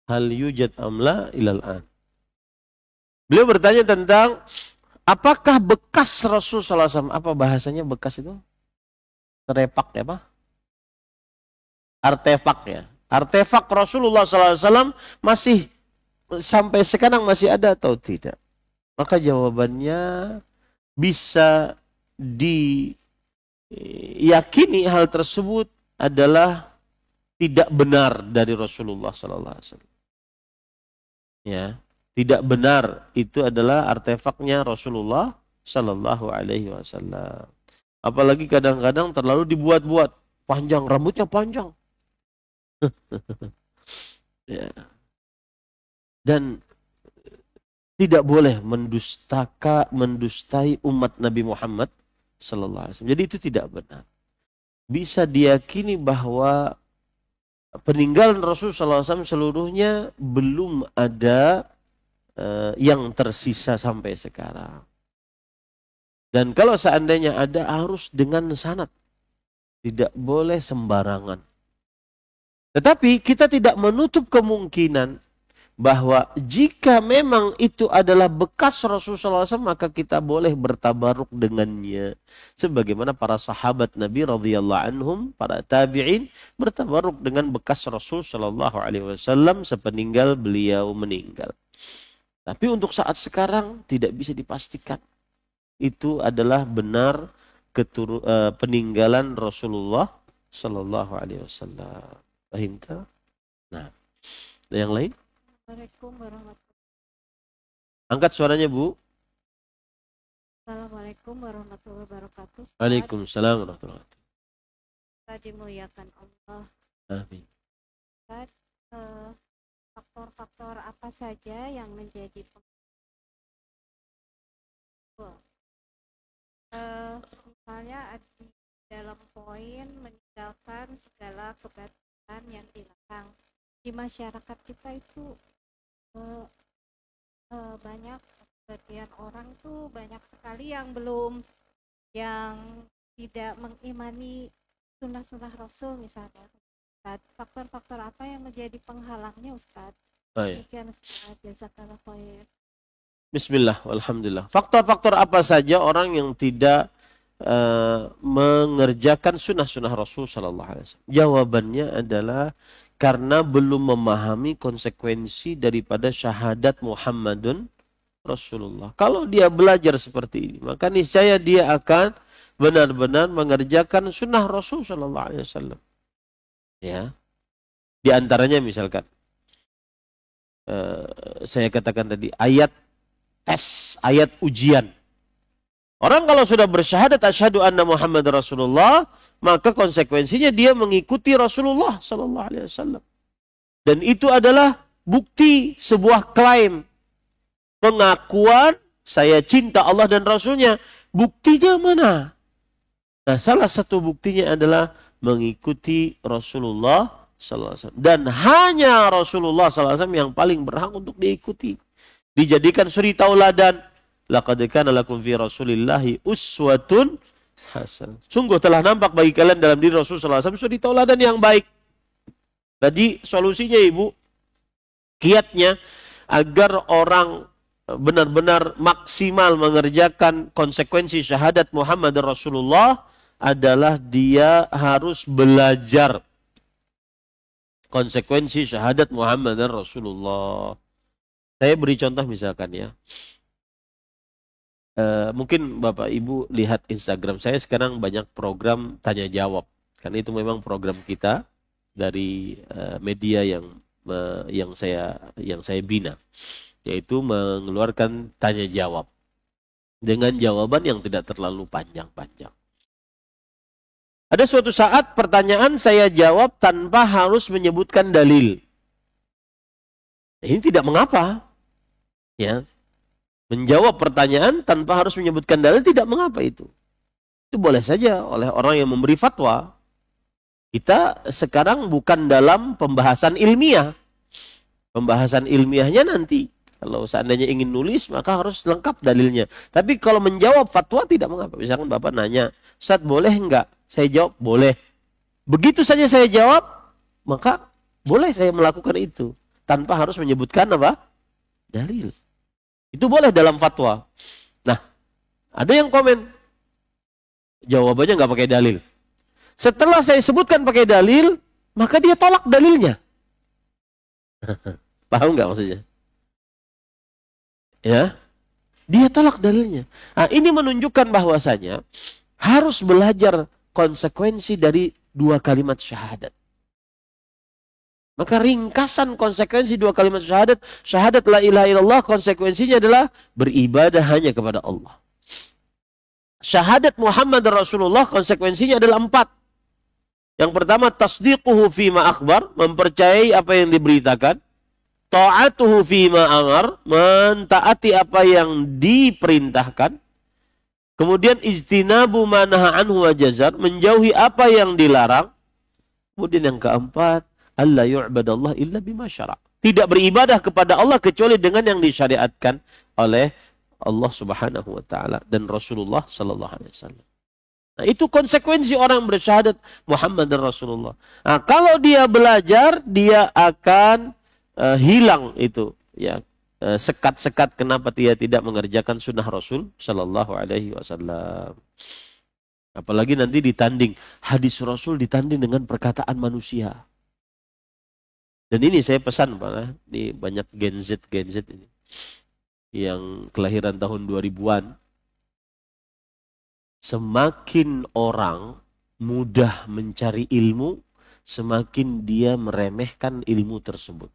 Hal yujad amla ilal an. Beliau bertanya tentang apakah bekas Rasul sallallahu alaihi wasallam, apa bahasanya bekas itu? Terepak ya, Pak? Artefak ya. Artefak Rasulullah sallallahu alaihi wasallam masih sampai sekarang masih ada atau tidak? Maka jawabannya bisa diyakini hal tersebut adalah tidak benar dari Rasulullah sallallahu alaihi wasallam. Ya, tidak benar itu adalah artefaknya Rasulullah sallallahu alaihi wasallam. Apalagi kadang-kadang terlalu dibuat-buat, panjang, rambutnya panjang. Ya. Dan tidak boleh mendustai umat Nabi Muhammad sallallahu alaihi wasallam. Jadi itu tidak benar. Bisa diyakini bahwa peninggalan Rasul sallallahu alaihi wasallam seluruhnya belum ada yang tersisa sampai sekarang. Dan kalau seandainya ada, harus dengan sanad. Tidak boleh sembarangan. Tetapi kita tidak menutup kemungkinan bahwa jika memang itu adalah bekas Rasulullah SAW, maka kita boleh bertabaruk dengannya. Sebagaimana para sahabat Nabi radhiyallahu anhum, para tabi'in, bertabaruk dengan bekas Rasul sallallahu alaihi wasallam sepeninggal beliau meninggal. Tapi untuk saat sekarang tidak bisa dipastikan itu adalah benar peninggalan Rasulullah sallallahu alaihi wasallam. Paham tak? Nah, ada yang lain? Assalamualaikum warahmatullahi. Angkat suaranya, Bu. Assalamualaikum warahmatullahi wabarakatuh. Waalaikumsalam warahmatullahi wabarakatuh. Kita dimuliakan Allah. Amin. Ustaz, faktor-faktor apa saja yang menjadi misalnya di dalam poin meninggalkan segala kebatilan yang dilarang di masyarakat kita itu banyak sebagian orang tuh banyak sekali yang tidak mengimani sunnah-sunnah Rasul misalnya. Ustaz, faktor-faktor apa yang menjadi penghalangnya Ustaz? Demikian Ustaz, jazakallah khair. Bismillah, alhamdulillah. Faktor-faktor apa saja orang yang tidak mengerjakan sunnah-sunnah Rasul sallallahu alaihi wasallam? Jawabannya adalah karena belum memahami konsekuensi daripada syahadat Muhammadun Rasulullah. Kalau dia belajar seperti ini, maka niscaya dia akan benar-benar mengerjakan sunnah Rasul sallallahu alaihi wasallam. Ya. Di antaranya misalkan saya katakan tadi ayat tes, ayat ujian. Orang kalau sudah bersyahadat asyhadu anna Muhammad Rasulullah, maka konsekuensinya dia mengikuti Rasulullah sallallahu alaihi wasallam. Dan itu adalah bukti sebuah klaim, pengakuan saya cinta Allah dan Rasulnya. Buktinya mana? Nah, salah satu buktinya adalah mengikuti Rasulullah sallallahu alaihi wasallam. Dan hanya Rasulullah sallallahu alaihi wasallam yang paling berhak untuk diikuti. Dijadikan suri tauladan. laqad kana lakum fi Rasulillahi uswatun hasanah. Sungguh telah nampak bagi kalian dalam diri Rasulullah SAW suri tauladan yang baik. Jadi solusinya Ibu, kiatnya agar orang benar-benar maksimal mengerjakan konsekuensi syahadat Muhammad Rasulullah adalah dia harus belajar konsekuensi syahadat Muhammad Rasulullah. Saya beri contoh misalkan ya. Mungkin Bapak Ibu lihat Instagram saya sekarang banyak program tanya jawab. Karena itu memang program kita dari media yang saya bina, yaitu mengeluarkan tanya jawab dengan jawaban yang tidak terlalu panjang-panjang. Ada suatu saat pertanyaan saya jawab tanpa harus menyebutkan dalil. Ini tidak mengapa. Ya. Menjawab pertanyaan tanpa harus menyebutkan dalil tidak mengapa itu. Itu boleh saja oleh orang yang memberi fatwa. Kita sekarang bukan dalam pembahasan ilmiah. Pembahasan ilmiahnya nanti. Kalau seandainya ingin nulis maka harus lengkap dalilnya. Tapi kalau menjawab fatwa tidak mengapa. Misalkan Bapak nanya, Ustaz boleh enggak? Saya jawab, boleh. Begitu saja saya jawab, maka boleh saya melakukan itu. Tanpa harus menyebutkan apa? Dalil. Itu boleh dalam fatwa. Nah, ada yang komen. Jawabannya nggak pakai dalil. Setelah saya sebutkan pakai dalil, maka dia tolak dalilnya. Paham nggak maksudnya? Ya, dia tolak dalilnya. Nah, ini menunjukkan bahwasanya harus belajar konsekuensi dari dua kalimat syahadat. Maka ringkasan konsekuensi dua kalimat syahadat, syahadat la ilaha illallah, konsekuensinya adalah beribadah hanya kepada Allah. Syahadat Muhammad Rasulullah, konsekuensinya adalah 4. Yang pertama, tasdiquhu fima akhbar, mempercayai apa yang diberitakan. Ta'atuhu fima amar, mentaati apa yang diperintahkan. Kemudian ijtinabu ma naha anhu wa jazar, menjauhi apa yang dilarang. Kemudian yang keempat, alla yu'badallah illa bima syara'. Tidak beribadah kepada Allah kecuali dengan yang disyariatkan oleh Allah Subhanahu wa taala dan Rasulullah sallallahu alaihi wasallam. Nah, itu konsekuensi orang bersyahadat Muhammad dan Rasulullah. Nah, kalau dia belajar, dia akan hilang itu ya. Sekat-sekat kenapa dia tidak mengerjakan sunnah Rasul Sallallahu Alaihi Wasallam. Apalagi nanti ditanding hadis Rasul ditanding dengan perkataan manusia. Dan ini saya pesan Pak, ini banyak Gen Z ini yang kelahiran tahun 2000-an. Semakin orang mudah mencari ilmu, semakin dia meremehkan ilmu tersebut.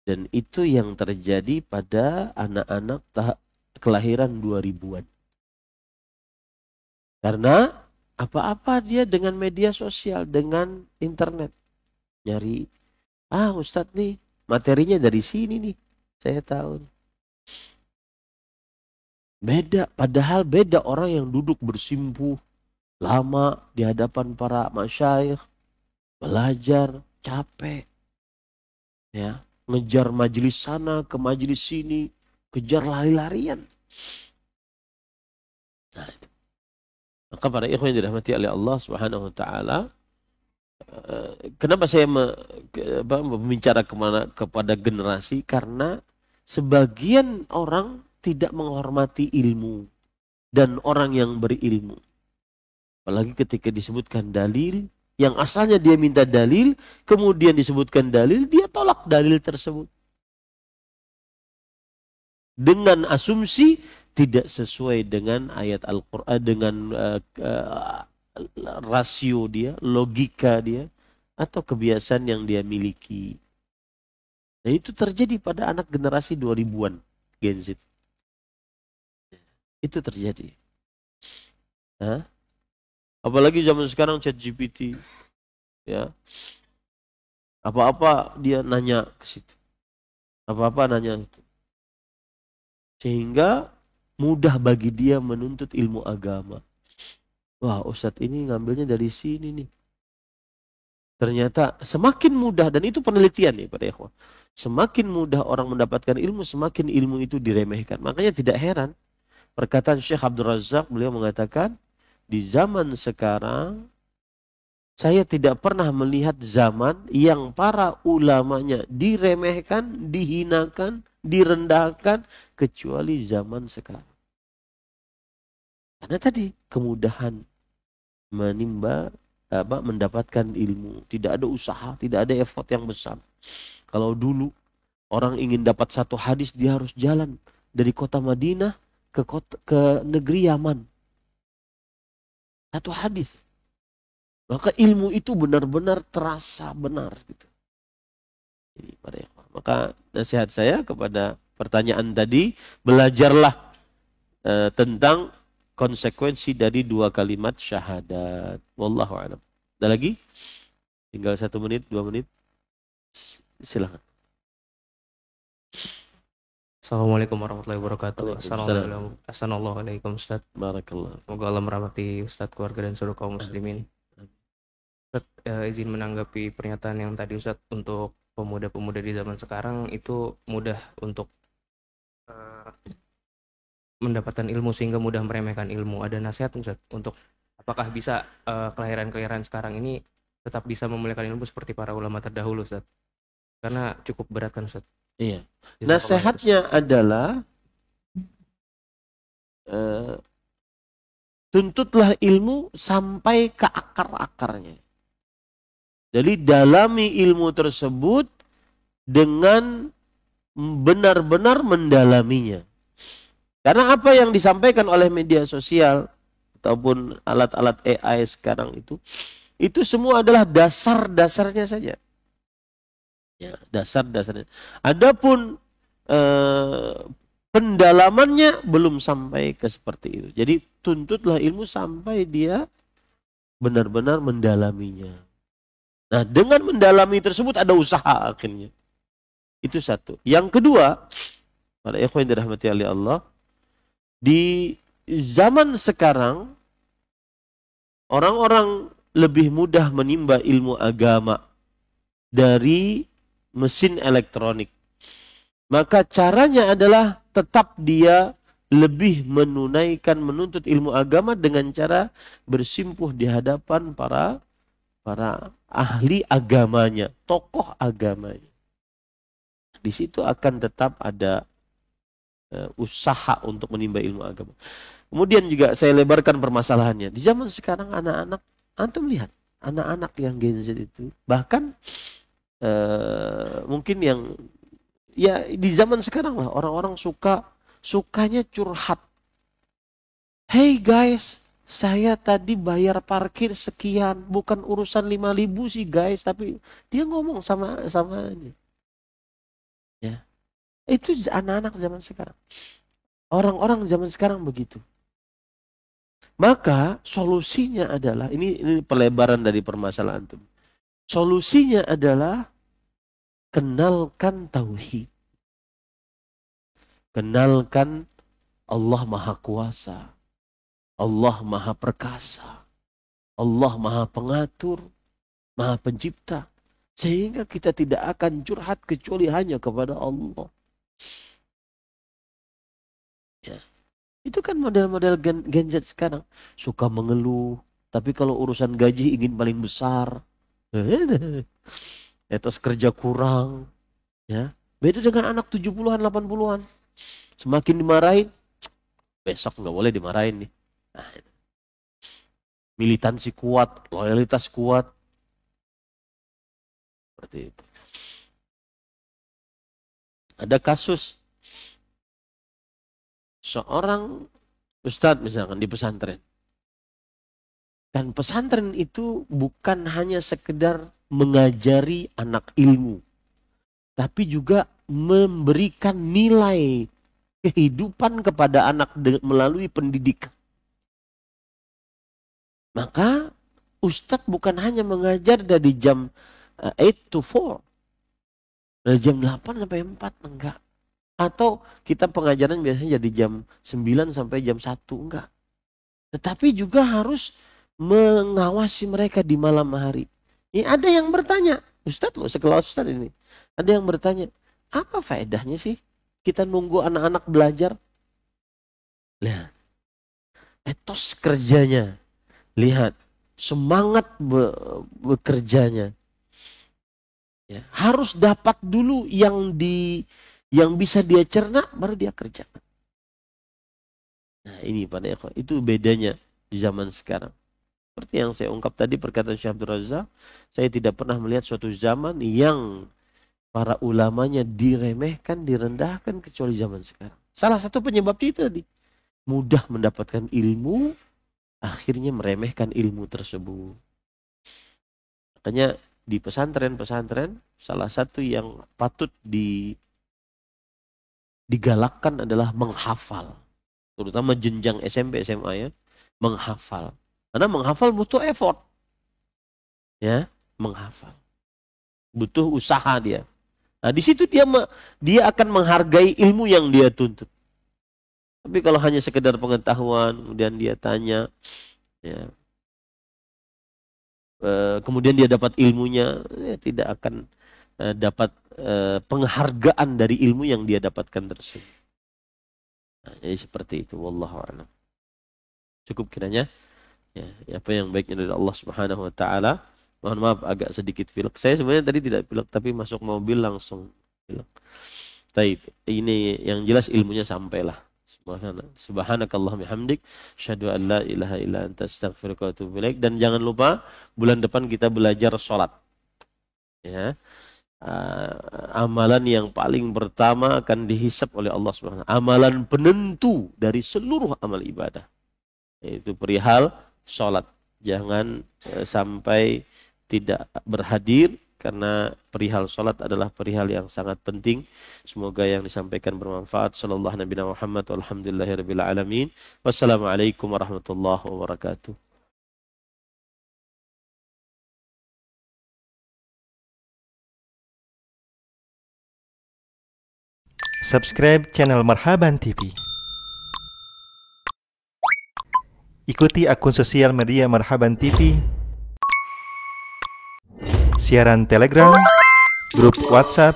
Dan itu yang terjadi pada anak-anak kelahiran 2000-an. Karena apa-apa dia dengan media sosial, dengan internet. Nyari, Ustadz nih, materinya dari sini nih, saya tahu. Beda, padahal beda orang yang duduk bersimpuh lama di hadapan para masyayikh, belajar, capek. Ya. Ngejar majelis sana ke majelis sini, kejar lari-larian. Nah, itu. Maka para ikhwan yang dirahmati oleh Allah Subhanahu wa taala, kenapa saya berbicara kepada generasi? Karena sebagian orang tidak menghormati ilmu dan orang yang berilmu. Apalagi ketika disebutkan dalil, yang asalnya dia minta dalil, kemudian disebutkan dalil, dia tolak dalil tersebut. Dengan asumsi tidak sesuai dengan ayat Al-Quran, dengan rasio dia, logika dia, atau kebiasaan yang dia miliki. Nah, itu terjadi pada anak generasi 2000-an, Gen Z. Itu terjadi. Hah? Apalagi zaman sekarang ChatGPT, ya, apa-apa dia nanya ke situ, apa-apa nanya itu, sehingga mudah bagi dia menuntut ilmu agama. Wah, Ustadz ini ngambilnya dari sini nih. Ternyata semakin mudah, dan itu penelitian nih pada ikhwah. Semakin mudah orang mendapatkan ilmu, semakin ilmu itu diremehkan. Makanya tidak heran perkataan Syekh Abdul Razak, beliau mengatakan, di zaman sekarang saya tidak pernah melihat zaman yang para ulamanya diremehkan, dihinakan, direndahkan, kecuali zaman sekarang. Karena tadi kemudahan mendapatkan ilmu, tidak ada usaha, tidak ada effort yang besar. Kalau dulu orang ingin dapat satu hadis, dia harus jalan dari kota Madinah ke negeri Yaman. Satu hadis. Maka ilmu itu benar-benar terasa benar gitu. Maka nasihat saya kepada pertanyaan tadi, belajarlah tentang konsekuensi dari 2 kalimat syahadat. Wallahu a'lam. Ada lagi? Tinggal 1 menit, 2 menit. Silakan. Assalamualaikum warahmatullahi wabarakatuh. Assalamualaikum Ustaz. Barakallah. Semoga Allah merahmati Ustaz, keluarga dan seluruh kaum muslimin. Ustaz, izin menanggapi pernyataan yang tadi Ustaz, untuk pemuda-pemuda di zaman sekarang itu mudah untuk mendapatkan ilmu sehingga mudah meremehkan ilmu. Ada nasihat Ustaz untuk apakah bisa kelahiran-kelahiran sekarang ini tetap bisa memuliakan ilmu seperti para ulama terdahulu Ustaz? Karena cukup berat kan Ustaz. Iya. Nasihatnya adalah tuntutlah ilmu sampai ke akar-akarnya. Jadi dalami ilmu tersebut dengan benar-benar mendalaminya. Karena apa yang disampaikan oleh media sosial ataupun alat-alat AI sekarang itu semua adalah dasar-dasarnya saja. Ya, dasar-dasarnya. Adapun pendalamannya belum sampai ke seperti itu. Jadi tuntutlah ilmu sampai dia benar-benar mendalaminya. Nah, dengan mendalami tersebut ada usaha akhirnya. Itu satu. Yang kedua, para ikhwan yang dirahmati oleh Allah, di zaman sekarang orang-orang lebih mudah menimba ilmu agama dari mesin elektronik. Maka caranya adalah tetap dia lebih menuntut ilmu agama dengan cara bersimpuh di hadapan para ahli agamanya, tokoh agamanya. Di situ akan tetap ada usaha untuk menimba ilmu agama. Kemudian juga saya lebarkan permasalahannya. Di zaman sekarang anak-anak, antum lihat, anak-anak yang Gen Z itu, bahkan mungkin yang, ya di zaman sekarang lah, orang-orang sukanya curhat. Hey guys, saya tadi bayar parkir sekian, bukan urusan 5.000 sih guys, tapi dia ngomong sama ini. Ya. Itu anak-anak zaman sekarang. Orang-orang zaman sekarang begitu. Maka solusinya adalah, ini pelebaran dari permasalahan itu. Solusinya adalah kenalkan tauhid. Kenalkan Allah Maha Kuasa. Allah Maha Perkasa. Allah Maha Pengatur, Maha Pencipta. Sehingga kita tidak akan curhat kecuali hanya kepada Allah. Ya. Itu kan model-model Gen Z sekarang. Suka mengeluh, tapi kalau urusan gaji ingin paling besar. Etos kerja kurang. Ya. Beda dengan anak 70-an, 80-an. Semakin dimarahin, besok nggak boleh dimarahin nih. Nah, militansi kuat, loyalitas kuat. Seperti itu. Ada kasus seorang ustadz misalkan di pesantren. Dan pesantren itu bukan hanya sekedar mengajari anak ilmu, tapi juga memberikan nilai kehidupan kepada anak melalui pendidikan. Maka ustadz bukan hanya mengajar dari jam 8 to 4. Dari jam 8 sampai 4, enggak. Atau kita pengajaran biasanya dari jam 9 sampai jam 1, enggak. Tetapi juga harus mengawasi mereka di malam hari. Ini ada yang bertanya, ustadz loh, sekelas ustadz ini. Ada yang bertanya, Apa faedahnya sih kita nunggu anak-anak belajar? Lihat, etos kerjanya. Lihat, semangat bekerjanya. Ya, harus dapat dulu yang bisa dia cerna, baru dia kerjakan. Nah ini pada ikhwan, itu bedanya di zaman sekarang. Seperti yang saya ungkap tadi perkataan Syekh Abdul Razak, saya tidak pernah melihat suatu zaman yang para ulamanya diremehkan, direndahkan kecuali zaman sekarang. Salah satu penyebab itu tadi, mudah mendapatkan ilmu, akhirnya meremehkan ilmu tersebut. Makanya di pesantren-pesantren, salah satu yang patut digalakkan adalah menghafal. Terutama jenjang SMP, SMA ya, menghafal. Karena menghafal butuh effort. Ya, menghafal. Butuh usaha dia. Nah, di situ dia akan menghargai ilmu yang dia tuntut. Tapi kalau hanya sekedar pengetahuan, kemudian dia tanya, ya, kemudian dia dapat ilmunya, ya, tidak akan dapat penghargaan dari ilmu yang dia dapatkan tersebut. Nah, jadi seperti itu, wallahu a'lam. Cukup kiranya, ya, apa yang baiknya dari Allah Subhanahu Wa Taala. Mohon maaf agak sedikit pilek. Saya sebenarnya tadi tidak pilek, tapi masuk mobil langsung pilek. Taib, ini yang jelas ilmunya sampailah. Subhanakallahumma hamdik, asyhadu an la ilaha illa anta astaghfiruka wa atubu ilaik. Dan jangan lupa bulan depan kita belajar sholat. Ya. Amalan yang paling pertama akan dihisab oleh Allah Subhanahu wa taala. Amalan penentu dari seluruh amal ibadah. Yaitu perihal sholat. Jangan sampai tidak berhadir karena perihal sholat adalah perihal yang sangat penting. Semoga yang disampaikan bermanfaat. Sallallahu Nabi Muhammad walhamdulillahirabbil alamin. Wassalamualaikum warahmatullahi wabarakatuh. Subscribe channel Marhaban TV. Ikuti akun sosial media Marhaban TV, siaran Telegram, grup WhatsApp.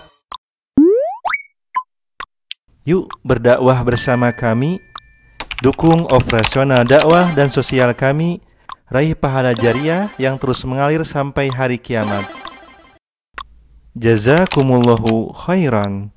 Yuk berdakwah bersama kami, dukung operasional dakwah dan sosial kami, raih pahala jariah yang terus mengalir sampai hari kiamat. Jazakumullahu khairan.